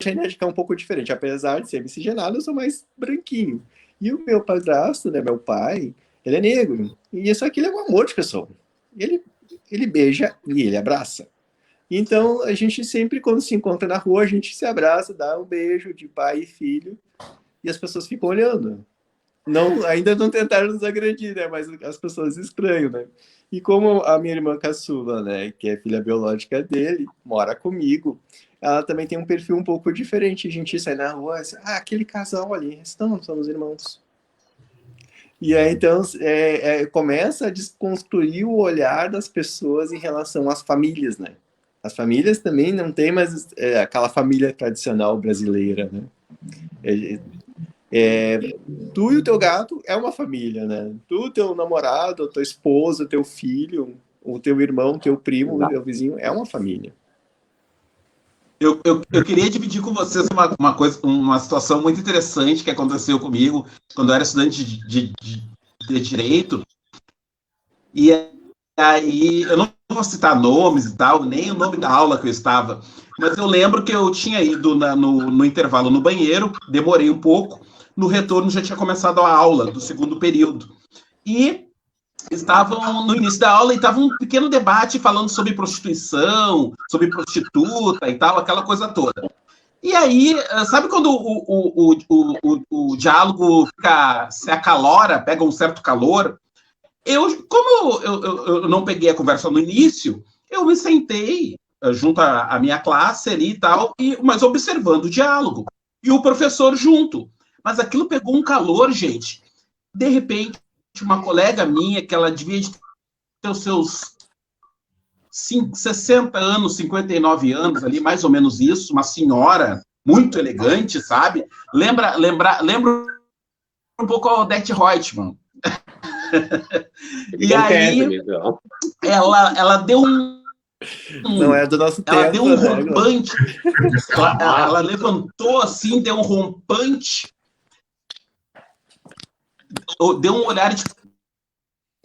genética é um pouco diferente. Apesar de ser miscigenado, eu sou mais branquinho. E o meu padrasto, né, meu pai, ele é negro. E isso aqui é um amor de pessoa. Ele beija e ele abraça. Então, a gente sempre, quando se encontra na rua, a gente se abraça, dá um beijo de pai e filho, e as pessoas ficam olhando. Ainda não tentaram nos agredir, né? Mas as pessoas estranham, né? E como a minha irmã caçula, né, que é filha biológica dele, mora comigo, ela também tem um perfil um pouco diferente. A gente sai na rua e diz, aquele casal ali, somos irmãos. E aí, então, começa a desconstruir o olhar das pessoas em relação às famílias, né? As famílias também não tem mais aquela família tradicional brasileira, né? Tu e o teu gato é uma família, né? Tu, teu namorado, tua esposa, teu filho, o teu irmão, teu primo, o teu vizinho, é uma família. Eu queria dividir com vocês uma situação muito interessante que aconteceu comigo quando eu era estudante de Direito. E aí, eu não vou citar nomes e tal, nem o nome da aula que eu estava, mas eu lembro que eu tinha ido no intervalo no banheiro, demorei um pouco, no retorno já tinha começado a aula do segundo período. E estavam no início da aula e estava um pequeno debate falando sobre prostituição, sobre prostituta e tal, aquela coisa toda. E aí, sabe quando o diálogo se acalora, pega um certo calor? Como eu não peguei a conversa no início, eu me sentei junto à minha classe ali e tal, mas observando o diálogo. E o professor junto. Mas aquilo pegou um calor, gente. De repente, uma colega minha, que ela devia ter os seus 60 anos, 59 anos ali, mais ou menos isso, uma senhora muito elegante, sabe? Lembra um pouco a Odete Reutemann. E aí, ela deu um... Não é do nosso tempo, ela deu um né, rompante. Ela levantou assim, deu um rompante, deu um olhar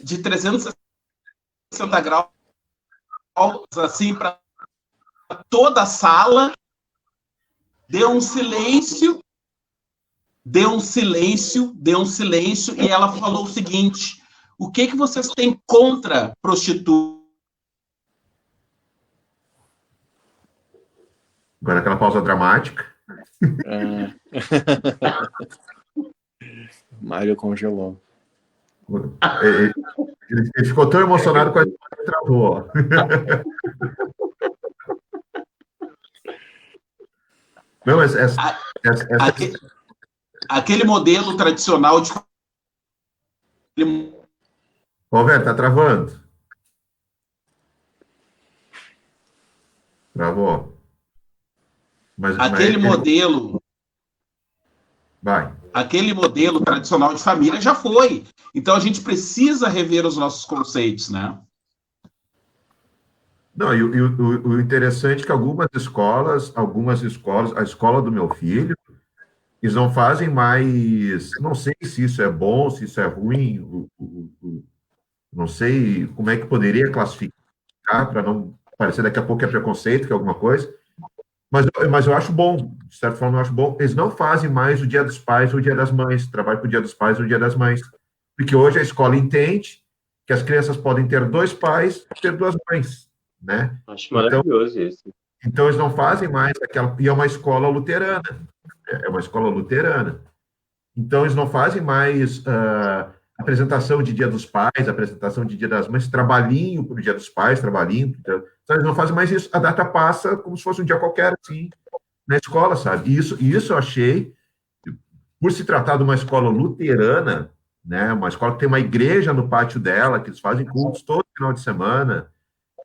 de 360 graus, assim, para toda a sala, deu um silêncio, e ela falou o seguinte: o que vocês têm contra prostituta? Agora aquela pausa dramática. Mário congelou. Ele ficou tão emocionado que a gente travou. Não, mas aquele modelo tradicional de... Roberto, tá travando. Travou. Modelo... Vai. Aquele modelo tradicional de família já foi. Então, a gente precisa rever os nossos conceitos, né? Não, e o interessante é que algumas escolas, a escola do meu filho, eles não fazem mais... Não sei se isso é bom, se isso é ruim, não sei como é que poderia classificar, para não parecer daqui a pouco que é preconceito, que é alguma coisa, mas eu acho bom, de certa forma eu acho bom. Eles não fazem mais o Dia dos Pais ou o Dia das Mães, trabalho para o Dia dos Pais ou o Dia das Mães, porque hoje a escola entende que as crianças podem ter 2 pais, ter 2 mães, né? Acho maravilhoso isso. Então eles não fazem mais aquela... E é uma escola luterana, Então eles não fazem mais apresentação de Dia dos Pais, apresentação de Dia das Mães, trabalhinho para o Dia dos Pais, trabalhinho. Então eles não fazem mais isso. A data passa como se fosse um dia qualquer, assim, na escola, sabe? E isso eu achei, por se tratar de uma escola luterana, né? Uma escola que tem uma igreja no pátio dela, que eles fazem cultos todo final de semana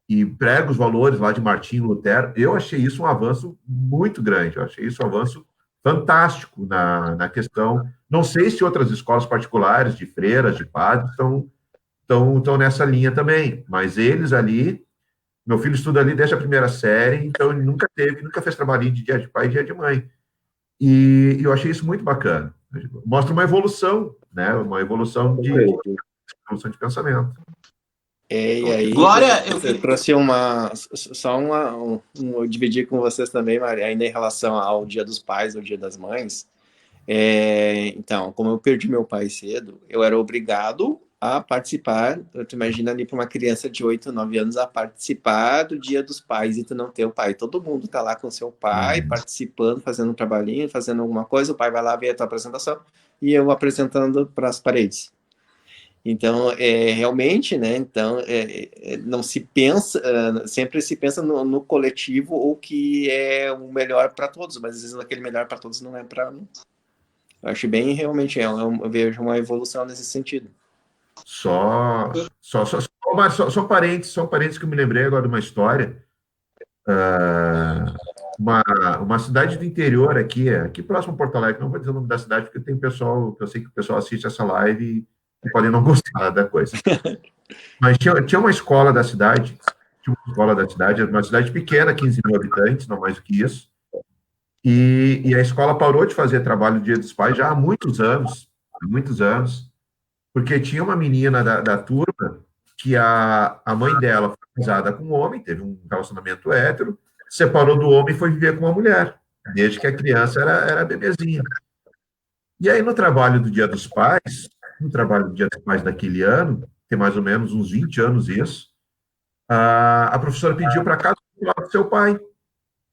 e pregam os valores lá de Martinho Lutero. Eu achei isso um avanço muito grande. Eu achei isso um avanço fantástico na questão. Não sei se outras escolas particulares, de freiras, de padres, estão nessa linha também, mas eles ali... Meu filho estuda ali desde a primeira série, então ele nunca fez trabalhinho de dia de pai e dia de mãe. E eu achei isso muito bacana. Mostra uma evolução, né? Uma evolução de pensamento. E aí, Glória, eu trouxe eu dividi com vocês também, Maria, ainda em relação ao Dia dos Pais, ao Dia das Mães. Então, como eu perdi meu pai cedo, eu era obrigado a participar. Tu imagina ali para uma criança de 8, 9 anos a participar do Dia dos Pais e tu não ter o pai. Todo mundo tá lá com seu pai, participando, fazendo um trabalhinho, fazendo alguma coisa. O pai vai lá ver a tua apresentação e eu apresentando para as paredes. Então, realmente, né? Então, não se pensa, sempre se pensa no coletivo ou que é o melhor para todos, mas às vezes aquele melhor para todos não é para mim. Eu acho bem, realmente, eu vejo uma evolução nesse sentido. Só parênteses que eu me lembrei agora de uma história. Uma cidade do interior aqui próximo a Porto Alegre, não vou dizer o nome da cidade, porque tem pessoal, eu sei que o pessoal assiste essa live e podem não gostar da coisa. Mas tinha uma escola da cidade, uma cidade pequena, 15 mil habitantes, não mais do que isso, e a escola parou de fazer trabalho do Dia dos Pais já há muitos anos, porque tinha uma menina da turma que a mãe dela foi casada com um homem, teve um relacionamento hétero, separou do homem e foi viver com uma mulher, desde que a criança era bebezinha. E aí, no trabalho do Dia dos Pais, daquele ano, tem mais ou menos uns 20 anos isso, a professora pediu para casa falar do seu pai,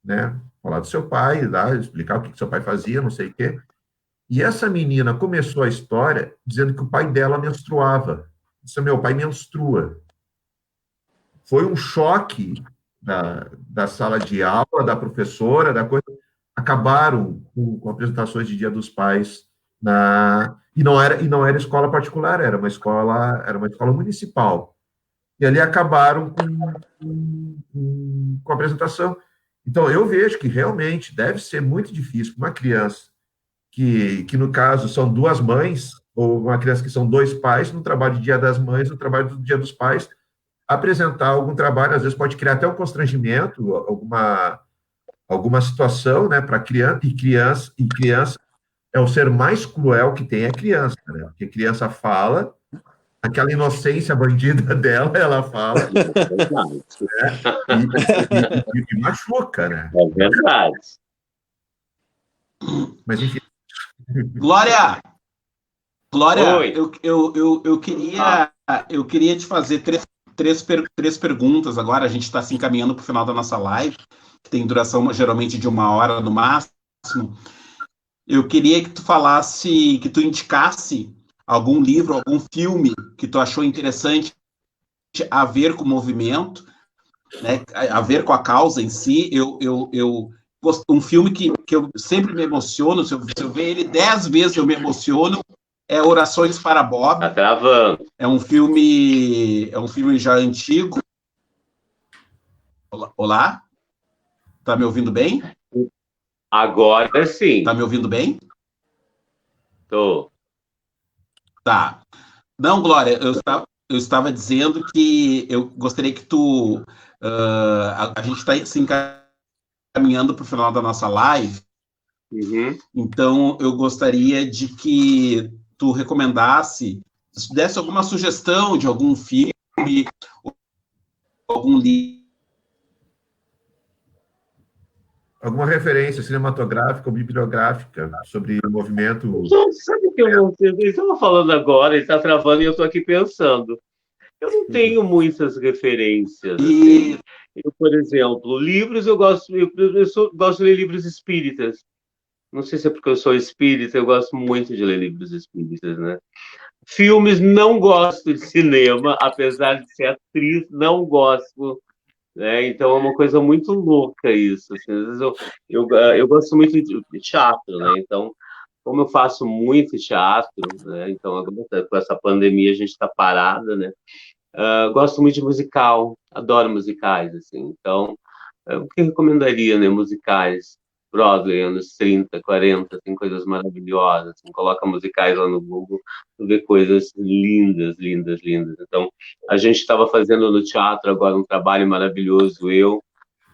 né? Falar do seu pai, lá, explicar o que seu pai fazia, não sei o quê. E essa menina começou a história dizendo que o pai dela menstruava. Disse, meu pai menstrua. Foi um choque da sala de aula, da professora, da coisa. Acabaram com apresentações de Dia dos Pais e não era escola particular, era uma escola municipal. E ali acabaram com a apresentação. Então, eu vejo que realmente deve ser muito difícil para uma criança que no caso são duas mães, ou uma criança que são dois pais, no trabalho de Dia das Mães, no trabalho do Dia dos Pais, apresentar algum trabalho, às vezes pode criar até um constrangimento, alguma situação, né, para criança é o ser mais cruel que tem, é criança, né? Porque criança fala, aquela inocência bandida dela, ela fala, e machuca, né? É verdade. Mas, enfim. Glória, Oi. eu queria te fazer três perguntas agora. A gente está se encaminhando para o final da nossa live, que tem duração geralmente de 1 hora no máximo. Eu queria que tu falasse, que tu indicasse algum livro, algum filme que tu achou interessante a ver com o movimento, né, a ver com a causa em si. Um filme que eu sempre me emociono, se eu ver ele 10 vezes eu me emociono, é Orações para Bob. Tá travando. É um filme já antigo. Olá? Tá me ouvindo bem? Agora sim. Tá me ouvindo bem? Tô. Tá. Não, Glória, eu estava dizendo que eu gostaria que tu... a gente está se encaminhando para o final da nossa live, então eu gostaria de que tu recomendasse, desse alguma sugestão de algum filme, algum livro. Alguma referência cinematográfica ou bibliográfica sobre o movimento... Sabe o que eu não sei? Eles estavam falando agora, ele está travando e eu estou aqui pensando. Eu não tenho muitas referências. Assim. Eu, por exemplo, livros, eu gosto de ler livros espíritas. Não sei se é porque eu sou espírita, eu gosto muito de ler livros espíritas, né? Filmes, não gosto de cinema, apesar de ser atriz, não gosto. Né? Então é uma coisa muito louca isso. Assim, às vezes eu gosto muito de teatro, né? Então, como eu faço muito teatro, né? Então agora, com essa pandemia a gente está parada, né? Gosto muito de musical, adoro musicais, assim. Então, o que eu recomendaria, né? Musicais, Broadway, anos 30, 40, tem coisas maravilhosas. Assim, coloca musicais lá no Google, tu vê coisas lindas, lindas, lindas. Então, a gente estava fazendo no teatro agora um trabalho maravilhoso,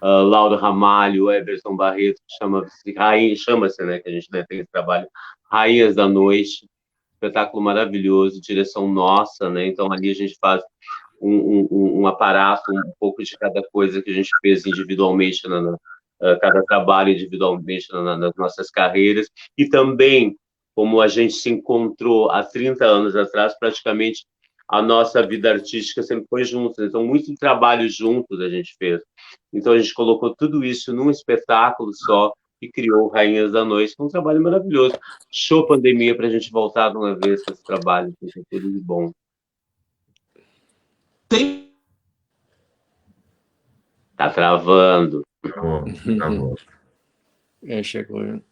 Laura Ramalho, Eberson Barreto, chama-se, né, que a gente tem esse trabalho, Rainhas da Noite, espetáculo maravilhoso, direção nossa, né? Então ali a gente faz um aparato, um pouco de cada coisa que a gente fez individualmente, cada trabalho individualmente nas nossas carreiras, e também como a gente se encontrou há 30 anos atrás, praticamente a nossa vida artística sempre foi juntos, então muito trabalho juntos a gente fez. Então a gente colocou tudo isso num espetáculo só e criou Rainhas da Noite, um trabalho maravilhoso. Show pandemia para a gente voltar de uma vez com esse trabalho, que foi tudo de bom. Tá travando. Tá bom. Chegou.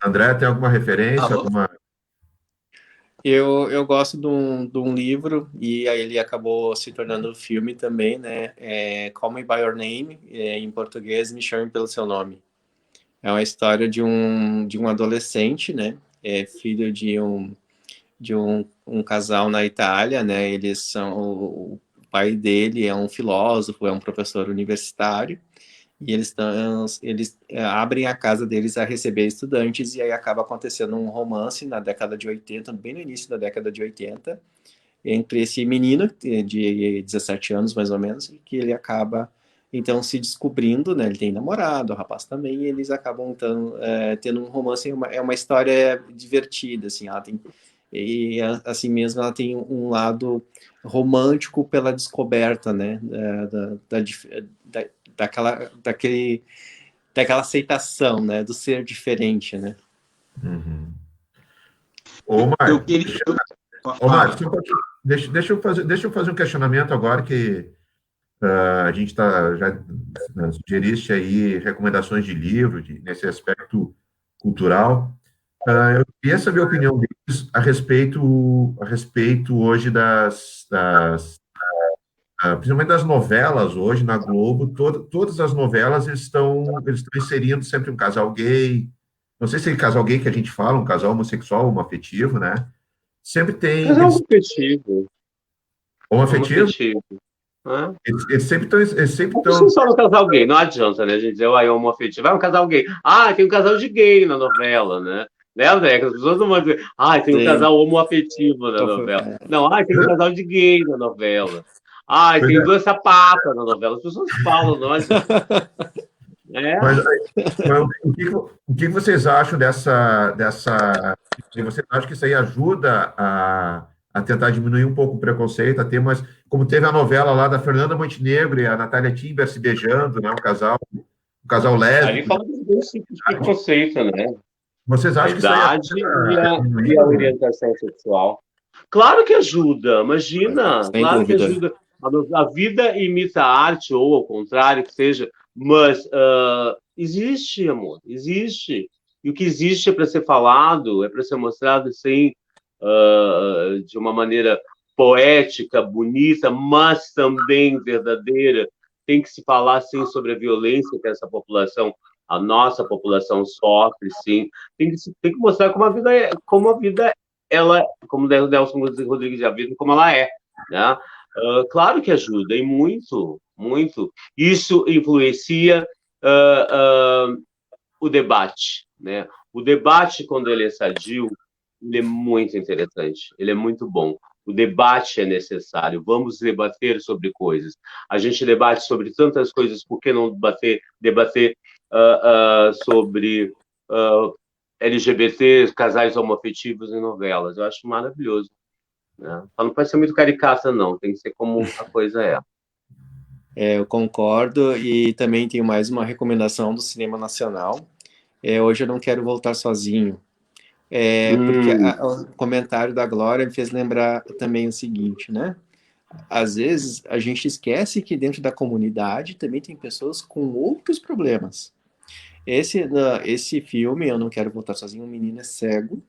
André, tem alguma referência? Eu gosto de um livro, e aí ele acabou se tornando filme também, né? Call Me By Your Name, em português, Me Chame Pelo Seu Nome. É uma história de um adolescente, né? Filho de um casal na Itália, né? O pai dele é um filósofo, é um professor universitário, e eles abrem a casa deles a receber estudantes, e aí acaba acontecendo um romance na década de 80, bem no início da década de 80, entre esse menino de 17 anos, mais ou menos, que ele acaba, então, se descobrindo, né? Ele tem namorado, o rapaz também, e eles acabam, então, tendo um romance. É uma história divertida, assim, ela tem... E, assim mesmo, ela tem um lado romântico pela descoberta, né? Daquela aceitação, né? Do ser diferente, né? Uhum. Ô, Mário, deixa eu fazer um questionamento agora que a gente já sugeriste aí recomendações de livro nesse aspecto cultural. Eu queria saber a opinião deles a respeito hoje principalmente das novelas hoje na Globo. Todas as novelas eles estão inserindo sempre um casal gay. Não sei se é casal gay que a gente fala, um casal homossexual, homoafetivo, né? Sempre tem... Casal homoafetivo. Homoafetivo? Eles sempre estão... Não só no casal gay, não adianta, né? A gente dizer, é homoafetivo. Vai um casal gay. Tem um casal de gay na novela, né? André? As pessoas não vão dizer, tem um casal homoafetivo na novela. Não, tem um casal de gay na novela. Tem duas sapatas na novela. As pessoas falam, não adianta. Mas o que vocês acham dessa... Vocês acham que isso aí ajuda a tentar diminuir um pouco o preconceito, a ter mais... Como teve a novela lá da Fernanda Montenegro e a Natália Timber se beijando, né? Um casal lésbico. Ali fala dos dois tipos de preconceito, né? Vocês acham que isso aí e a orientação sexual? Claro que ajuda, imagina. Claro que ajuda. A vida imita a arte, ou ao contrário, que seja, mas existe, amor, existe. E o que existe é para ser falado, é para ser mostrado, sim, de uma maneira poética, bonita, mas também verdadeira. Tem que se falar, sim, sobre a violência que essa população, a nossa população, sofre, sim. Tem que mostrar como a vida ela, como o Nelson Rodrigues já viu, como ela é, né? Claro que ajuda, e muito, muito. Isso influencia o debate, né? O debate, quando ele é sadio, ele é muito interessante, ele é muito bom. O debate é necessário, vamos debater sobre coisas. A gente debate sobre tantas coisas, por que não debater sobre LGBT, casais homoafetivos em novelas? Eu acho maravilhoso. Né? Não pode ser muito caricata, não, tem que ser como a coisa é. Eu concordo, e também tenho mais uma recomendação do cinema nacional. Hoje eu não quero voltar sozinho. Porque o comentário da Glória me fez lembrar também o seguinte, né? Às vezes a gente esquece que dentro da comunidade também tem pessoas com outros problemas. Esse filme, Eu Não Quero Voltar Sozinho, um menino é cego,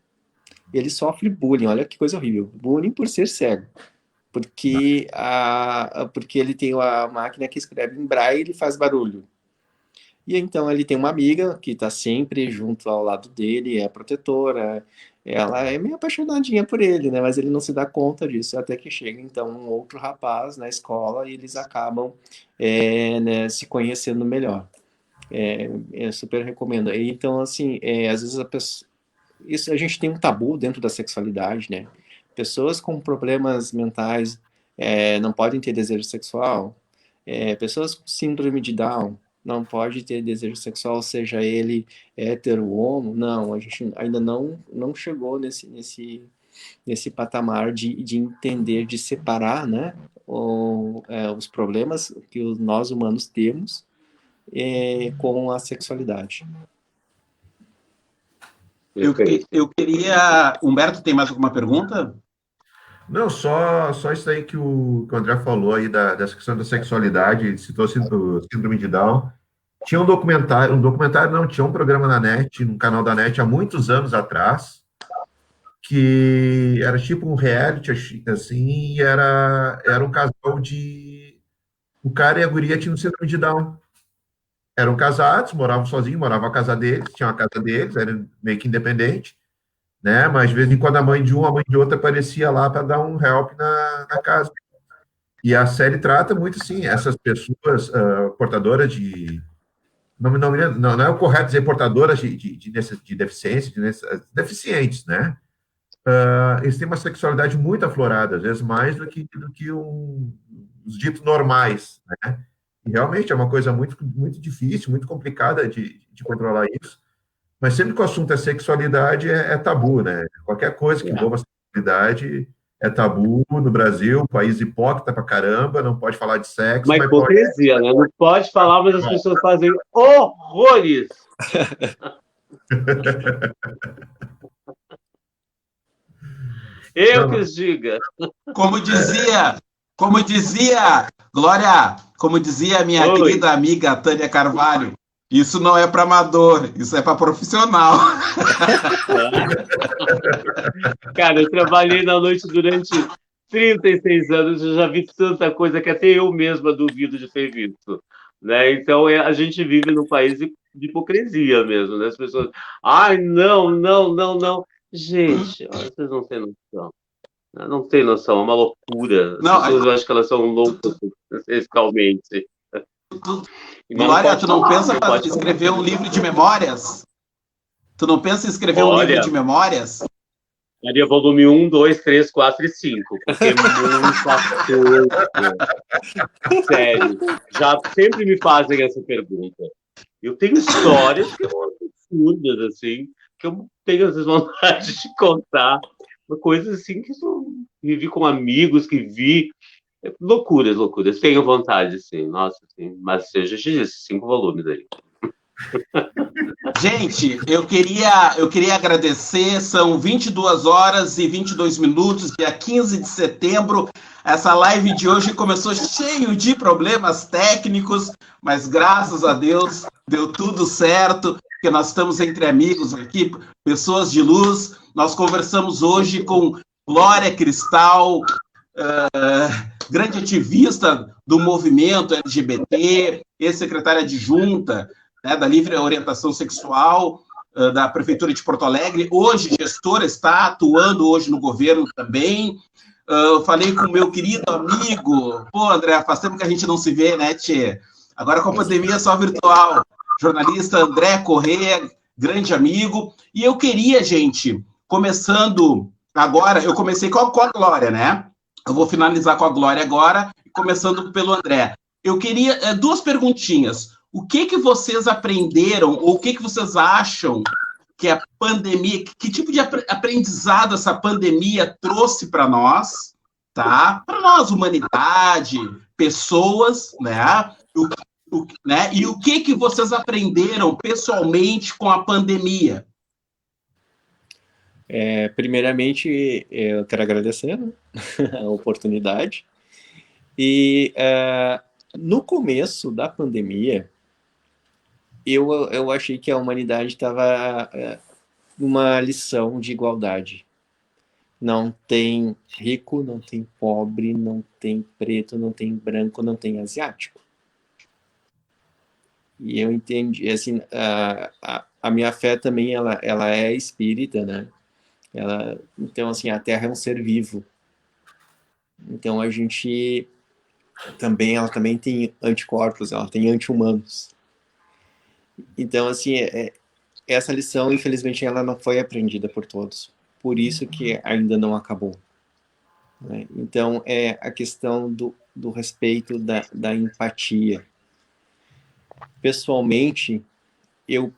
ele sofre bullying, olha que coisa horrível, bullying por ser cego. Porque ele tem a máquina que escreve em braille e ele faz barulho. E então ele tem uma amiga que está sempre junto ao lado dele, é protetora, ela é meio apaixonadinha por ele, né? Mas ele não se dá conta disso, até que chega então um outro rapaz na escola e eles acabam né, se conhecendo melhor. Eu super recomendo. Então, assim, às vezes a gente tem um tabu dentro da sexualidade, né? Pessoas com problemas mentais não podem ter desejo sexual. Pessoas com síndrome de Down não pode ter desejo sexual, seja ele hétero ou homo. Não, a gente ainda não chegou nesse patamar de entender, de separar, né, os problemas que nós humanos temos com a sexualidade. Eu queria... Humberto, tem mais alguma pergunta? Não, só isso aí que o André falou aí dessa questão da sexualidade, ele citou o síndrome de Down. Tinha um documentário não, tinha um programa na NET, no canal da NET, há muitos anos atrás, que era tipo um reality, assim, e era um casal de... O cara e a guria tinham síndrome de Down. Eram casados, moravam sozinhos, moravam a casa deles, tinham a casa deles, era meio que independente, né? Mas de vez em quando a mãe de um, a mãe de outra aparecia lá para dar um help na casa. E a série trata muito, assim, essas pessoas portadoras de... Não é o correto dizer portadoras de deficiência, deficientes, né? Eles têm uma sexualidade muito aflorada, às vezes mais do que os ditos normais, né? E realmente é uma coisa muito, muito difícil, muito complicada de controlar isso. Mas sempre que o assunto é sexualidade, é tabu, né? Qualquer coisa que envolva sexualidade é tabu no Brasil, país hipócrita pra caramba, não pode falar de sexo, Uma mas hipocrisia, né? Não pode falar, mas as pessoas fazem horrores. Eu que os diga. Como dizia, Glória, como dizia a minha querida amiga Tânia Carvalho, isso não é para amador, isso é para profissional. Cara, eu trabalhei na noite durante 36 anos, eu já vi tanta coisa que até eu mesma duvido de ter visto, né? Então, a gente vive num país de hipocrisia mesmo, né? As pessoas, ai, não, não, não, não. Gente, olha, vocês não têm noção. Não tem noção, é uma loucura. As pessoas, eu acho que elas são loucas sexualmente. Glória, tu não pensa em escrever um livro de memórias? Tu não pensa em escrever um livro de memórias? Maria, volume 1, 2, 3, 4 e 5, porque é muita coisa. Sério, já sempre me fazem essa pergunta. Eu tenho histórias que são absurdas, assim, que eu tenho às vezes vontade de contar. Coisas assim que eu vivi com amigos, que vi. Loucuras, loucuras. Tenho vontade, sim. Nossa, sim. Mas eu já te disse, 5 volumes aí. Gente, eu queria agradecer, são 22 horas e 22 minutos, dia 15 de setembro. Essa live de hoje começou cheio de problemas técnicos, mas graças a Deus deu tudo certo, porque nós estamos entre amigos aqui, pessoas de luz. Nós conversamos hoje com Glória Cristal, grande ativista do movimento LGBT, ex-secretária adjunta, né, da Livre Orientação Sexual, da Prefeitura de Porto Alegre, hoje gestora, está atuando hoje no governo também. Falei com o meu querido amigo, André, faz tempo que a gente não se vê, né, tchê? Agora com a pandemia é só virtual. Jornalista André Corrêa, grande amigo. E eu queria, gente, começando agora, eu comecei com a Glória, né? Eu vou finalizar com a Glória agora, começando pelo André. Eu queria 2 perguntinhas. O que vocês aprenderam, ou o que vocês acham que a pandemia, que tipo de aprendizado essa pandemia trouxe para nós, tá? Para nós, humanidade, pessoas, né? Né? E o que vocês aprenderam pessoalmente com a pandemia? Primeiramente, eu quero agradecer, né, a oportunidade. E no começo da pandemia, eu achei que a humanidade estava numa lição de igualdade. Não tem rico, não tem pobre, não tem preto, não tem branco, não tem asiático. E eu entendi, assim, a minha fé também, ela é espírita, né? Então, assim, a Terra é um ser vivo. Então, ela também tem anticorpos, ela tem anti-humanos. Então, assim, essa lição, infelizmente, ela não foi aprendida por todos. Por isso que ainda não acabou. né? Então, é a questão do respeito, da empatia. Pessoalmente, eu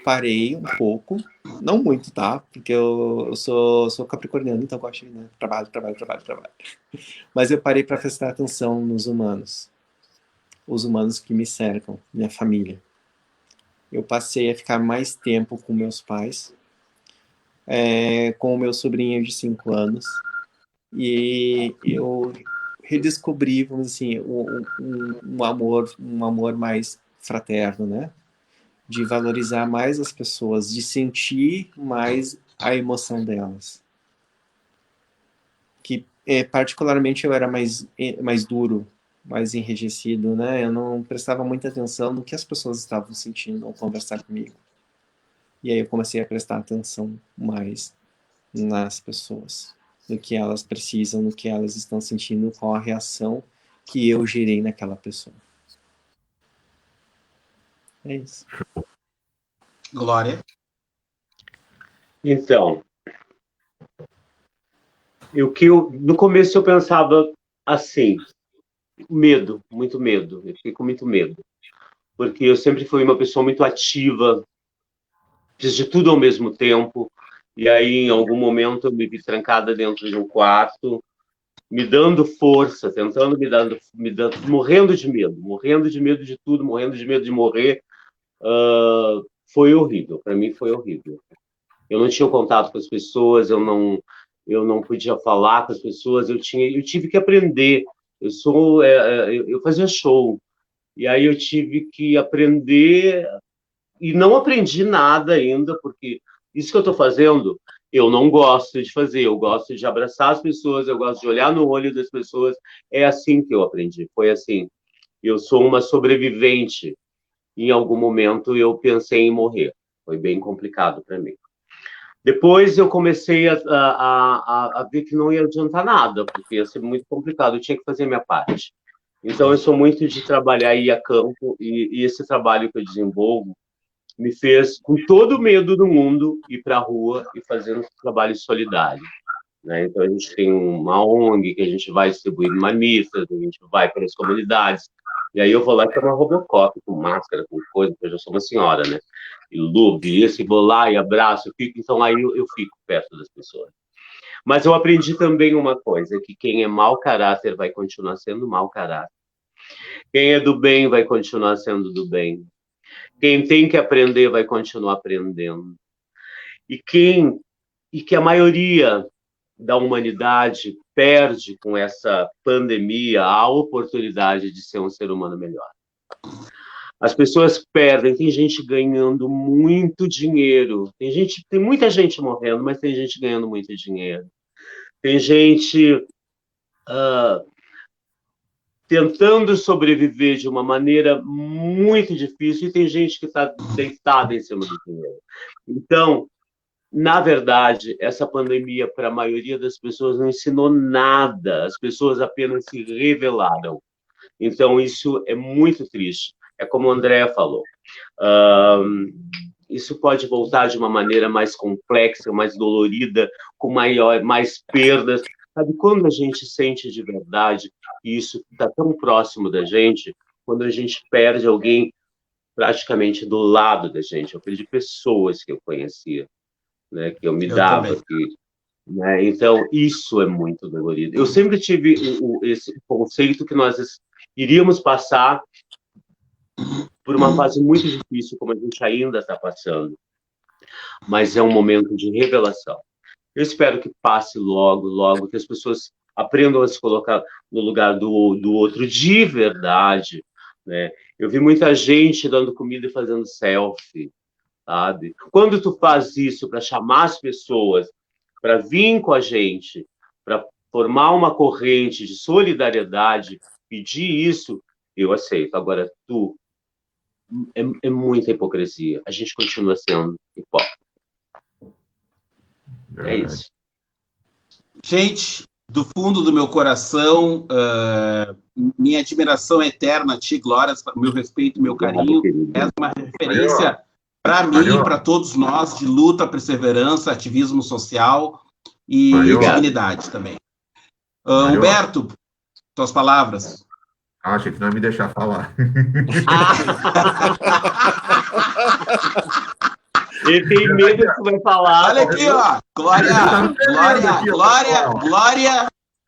parei um pouco, não muito, tá? Porque eu sou capricorniano, então eu gosto de, né? Trabalho. Mas eu parei para prestar atenção nos humanos. Os humanos que me cercam, minha família. Eu passei a ficar mais tempo com meus pais, com o meu sobrinho de 5 anos, e eu redescobri, vamos dizer assim, um amor mais fraterno, né? De valorizar mais as pessoas, de sentir mais a emoção delas. Que particularmente eu era mais duro, mais enrijecido, né? Eu não prestava muita atenção no que as pessoas estavam sentindo ao conversar comigo. E aí eu comecei a prestar atenção mais nas pessoas, no que elas precisam, no que elas estão sentindo, qual a reação que eu gerei naquela pessoa. É isso. Glória. Então, no começo eu pensava assim, medo, muito medo. Eu fiquei com muito medo. Porque eu sempre fui uma pessoa muito ativa, fiz de tudo ao mesmo tempo. E aí, em algum momento, eu me vi trancada dentro de um quarto, me dando força, tentando morrendo de medo de tudo, morrendo de medo de morrer. Foi horrível, para mim foi horrível. Eu não tinha contato com as pessoas, eu não podia falar com as pessoas, eu tive que aprender. Eu fazia show, e aí eu tive que aprender, e não aprendi nada ainda, porque isso que eu estou fazendo, eu não gosto de fazer, eu gosto de abraçar as pessoas, eu gosto de olhar no olho das pessoas, é assim que eu aprendi, foi assim. Eu sou uma sobrevivente, em algum momento eu pensei em morrer, foi bem complicado para mim. Depois eu comecei a ver que não ia adiantar nada, porque ia ser muito complicado, eu tinha que fazer a minha parte. Então, eu sou muito de trabalhar e ir a campo, e esse trabalho que eu desenvolvo me fez, com todo o medo do mundo, ir para a rua e fazer um trabalho solidário. Né? Então, a gente tem uma ONG que a gente vai distribuir marmitas, a gente vai para as comunidades, e aí eu vou lá e tomo uma Robocop, com máscara, com coisa, porque eu já sou uma senhora, né? E luva, e esse, vou lá e abraço, então aí eu fico perto das pessoas. Mas eu aprendi também uma coisa, que quem é mau caráter vai continuar sendo mau caráter. Quem é do bem vai continuar sendo do bem. Quem tem que aprender vai continuar aprendendo. E que a maioria da humanidade perde com essa pandemia a oportunidade de ser um ser humano melhor. As pessoas perdem, tem gente ganhando muito dinheiro, tem muita gente morrendo, mas tem gente ganhando muito dinheiro. Tem gente tentando sobreviver de uma maneira muito difícil e tem gente que está deitada em cima do dinheiro. Então, na verdade, essa pandemia, para a maioria das pessoas, não ensinou nada. As pessoas apenas se rebelaram. Então, isso é muito triste. É como a Andrea falou. Isso pode voltar de uma maneira mais complexa, mais dolorida, com mais perdas. Sabe, quando a gente sente de verdade que isso está tão próximo da gente, quando a gente perde alguém praticamente do lado da gente. Eu perdi pessoas que eu conhecia, né, que eu me dava aqui. Né? Então, isso é muito dolorido. Eu sempre tive esse conceito que nós iríamos passar por uma fase muito difícil, como a gente ainda está passando. Mas é um momento de revelação. Eu espero que passe logo, logo, que as pessoas aprendam a se colocar no lugar do outro de verdade. Né? Eu vi muita gente dando comida e fazendo selfie, sabe? Quando tu faz isso para chamar as pessoas para vir com a gente, para formar uma corrente de solidariedade, pedir isso, eu aceito. Agora, é muita hipocrisia. A gente continua sendo hipócrita. É isso. Gente, do fundo do meu coração, minha admiração eterna a ti, Glória, meu respeito, meu carinho. É uma referência para mim e para todos nós de luta, perseverança, ativismo social e dignidade também. Humberto, tuas palavras. Acha que não ia me deixar falar. Ele tem medo que tu vai falar. Olha aqui, ó.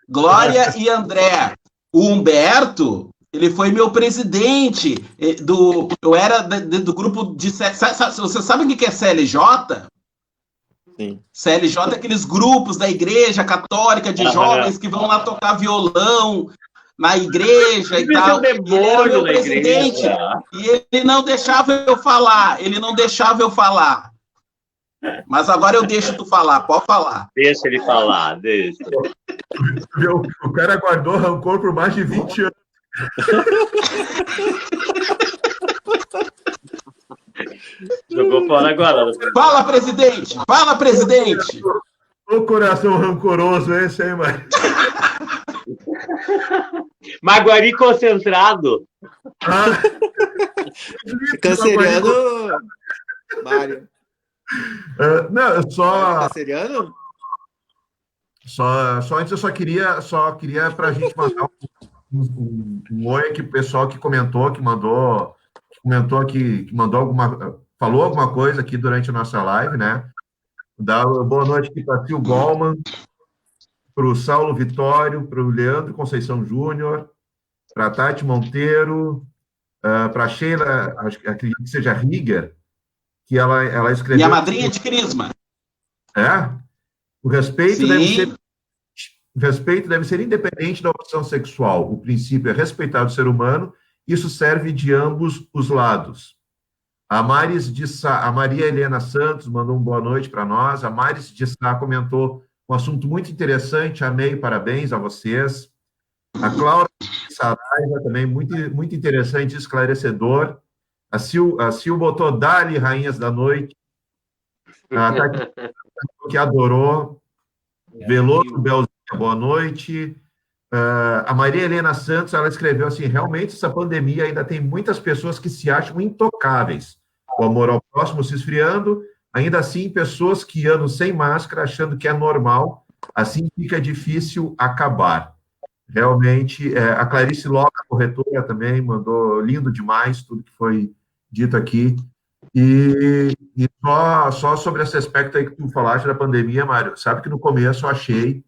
Glória e André. O Humberto, ele foi meu presidente eu era do grupo de... Você sabe o que é CLJ? Sim. CLJ é aqueles grupos da igreja católica de jovens que vão lá tocar violão na igreja e tal. Ele era meu presidente e ele não deixava eu falar. Mas agora eu deixo tu falar, pode falar. Deixa ele falar, deixa. O cara guardou rancor por mais de 20 anos. Jogou fora agora. Fala, presidente! O coração rancoroso esse aí, mano. Maguari concentrado. Canceriano, Mário. Não, Canceriano? Só antes eu só queria para a gente mandar um oi aqui pro pessoal que comentou, falou alguma coisa aqui durante a nossa live, né? Dá boa noite aqui para o Tio Goldman, para o Saulo Vitório, para o Leandro Conceição Júnior, para a Tati Monteiro, para a Sheila, acredito que seja Rieger, que ela escreveu... Minha madrinha de crisma. O respeito deve ser independente da opção sexual. O princípio é respeitar o ser humano. Isso serve de ambos os lados. A Maria Helena Santos mandou uma boa noite para nós. A Maris de Sá comentou um assunto muito interessante. Amei, parabéns a vocês. A Cláudia Saraiva também, muito, muito interessante, esclarecedor. A Sil botou Dali, Rainhas da Noite. A Tati, que adorou. Veloso Belzinha, boa noite. A Maria Helena Santos, ela escreveu assim, realmente essa pandemia ainda tem muitas pessoas que se acham intocáveis. O amor ao próximo se esfriando, ainda assim pessoas que andam sem máscara achando que é normal, assim fica difícil acabar. Realmente, a Clarice Lopes, a corretora, também mandou lindo demais tudo que foi dito aqui. E só sobre esse aspecto aí que tu falaste da pandemia, Mário, sabe que no começo eu achei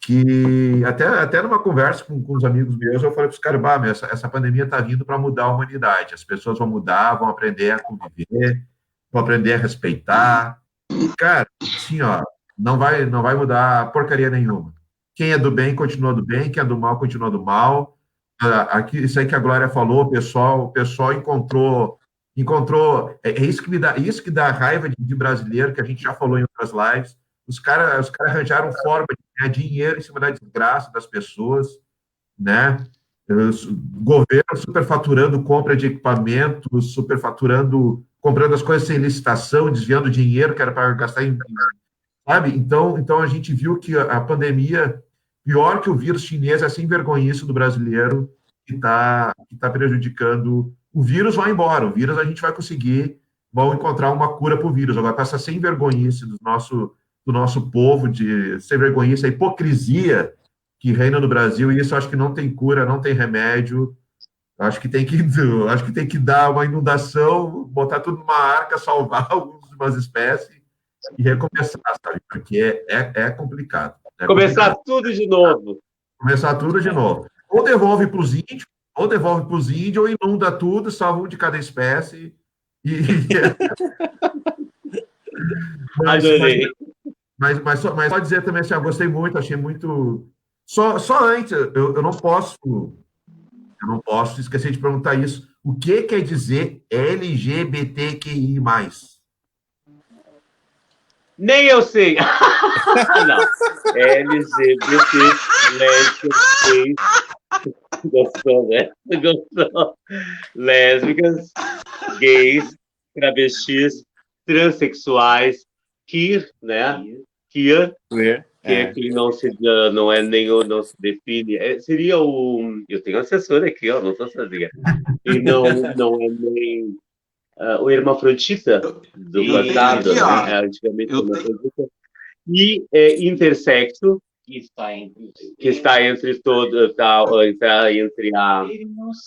que, até numa conversa com os amigos meus, eu falei para os caras, essa pandemia está vindo para mudar a humanidade, as pessoas vão mudar, vão aprender a conviver, vão aprender a respeitar. Cara, assim, ó, não vai mudar porcaria nenhuma. Quem é do bem continua do bem, quem é do mal continua do mal. Aqui, isso aí que a Glória falou, o pessoal encontrou, isso que dá raiva de brasileiro, que a gente já falou em outras lives. Os caras arranjaram forma de ganhar dinheiro em cima da desgraça das pessoas, né? O governo superfaturando compra de equipamentos, comprando as coisas sem licitação, desviando dinheiro que era para gastar sabe? Então a gente viu que a pandemia, pior que o vírus chinês, é sem vergonhice do brasileiro que tá prejudicando. O vírus vai embora, o vírus a gente vai conseguir, vão encontrar uma cura para o vírus. Agora, com essa sem vergonhice do nosso povo, de sem vergonhice, a hipocrisia que reina no Brasil, e isso acho que não tem cura, não tem remédio. Acho que tem que dar uma inundação, botar tudo numa arca, salvar algumas espécies e recomeçar, sabe? Porque é complicado. Começar tudo de novo. Começar tudo de novo. Ou devolve para os índios, ou inunda tudo, salva um de cada espécie. Mas só dizer também assim, eu gostei muito, achei muito... Só antes, eu não posso esquecer de perguntar isso. O que quer dizer LGBTQI+. Nem eu sei. Não. LGBT, lésbicas, gostou, né? Gostou. Lésbicas, gays, travestis, transexuais, queer, né? Queer. Que é que não se define. Seria eu tenho assessor aqui, ó, não sou sozinha. E não é nem o hermafrodita do passado, né? Antigamente hermafrodita. E intersexo, que está entre todos, entre a...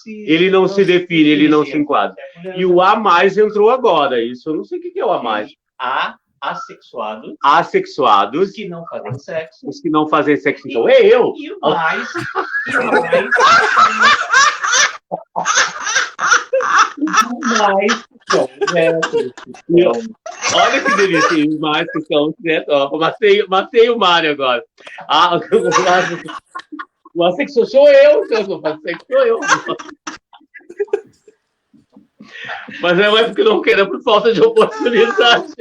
Ele não se define, ele não se enquadra. E o A mais entrou agora, isso eu não sei o que é o A mais. Assexuados. Assexuados. Os que não fazem sexo. Os que não fazem sexo, então é eu. E o mais. Olha que delícia, os mais que são, né? Ó, matei o Mário agora. O assexual sou eu, se eu não faço sexo, sou eu. Mas não é porque não quero, é por falta de oportunidade.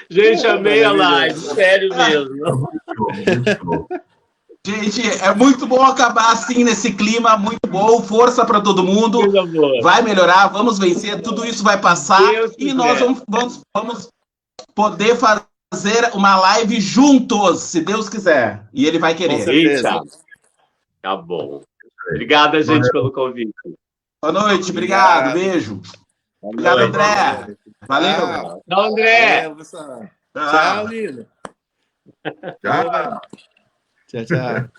Gente, amei a live, sério mesmo. Gente, é muito bom acabar assim nesse clima, muito bom. Força para todo mundo. Vai melhorar, vamos vencer, tudo isso vai passar. E nós vamos poder fazer uma live juntos, se Deus quiser. E ele vai querer. Eita. Tá bom. Obrigada, gente, pelo convite. Boa noite, obrigado, beijo. Obrigado, André. Valeu. Tchau, André. Valeu, pessoal. Tchau, Lino. Tchau. Tchau, tchau.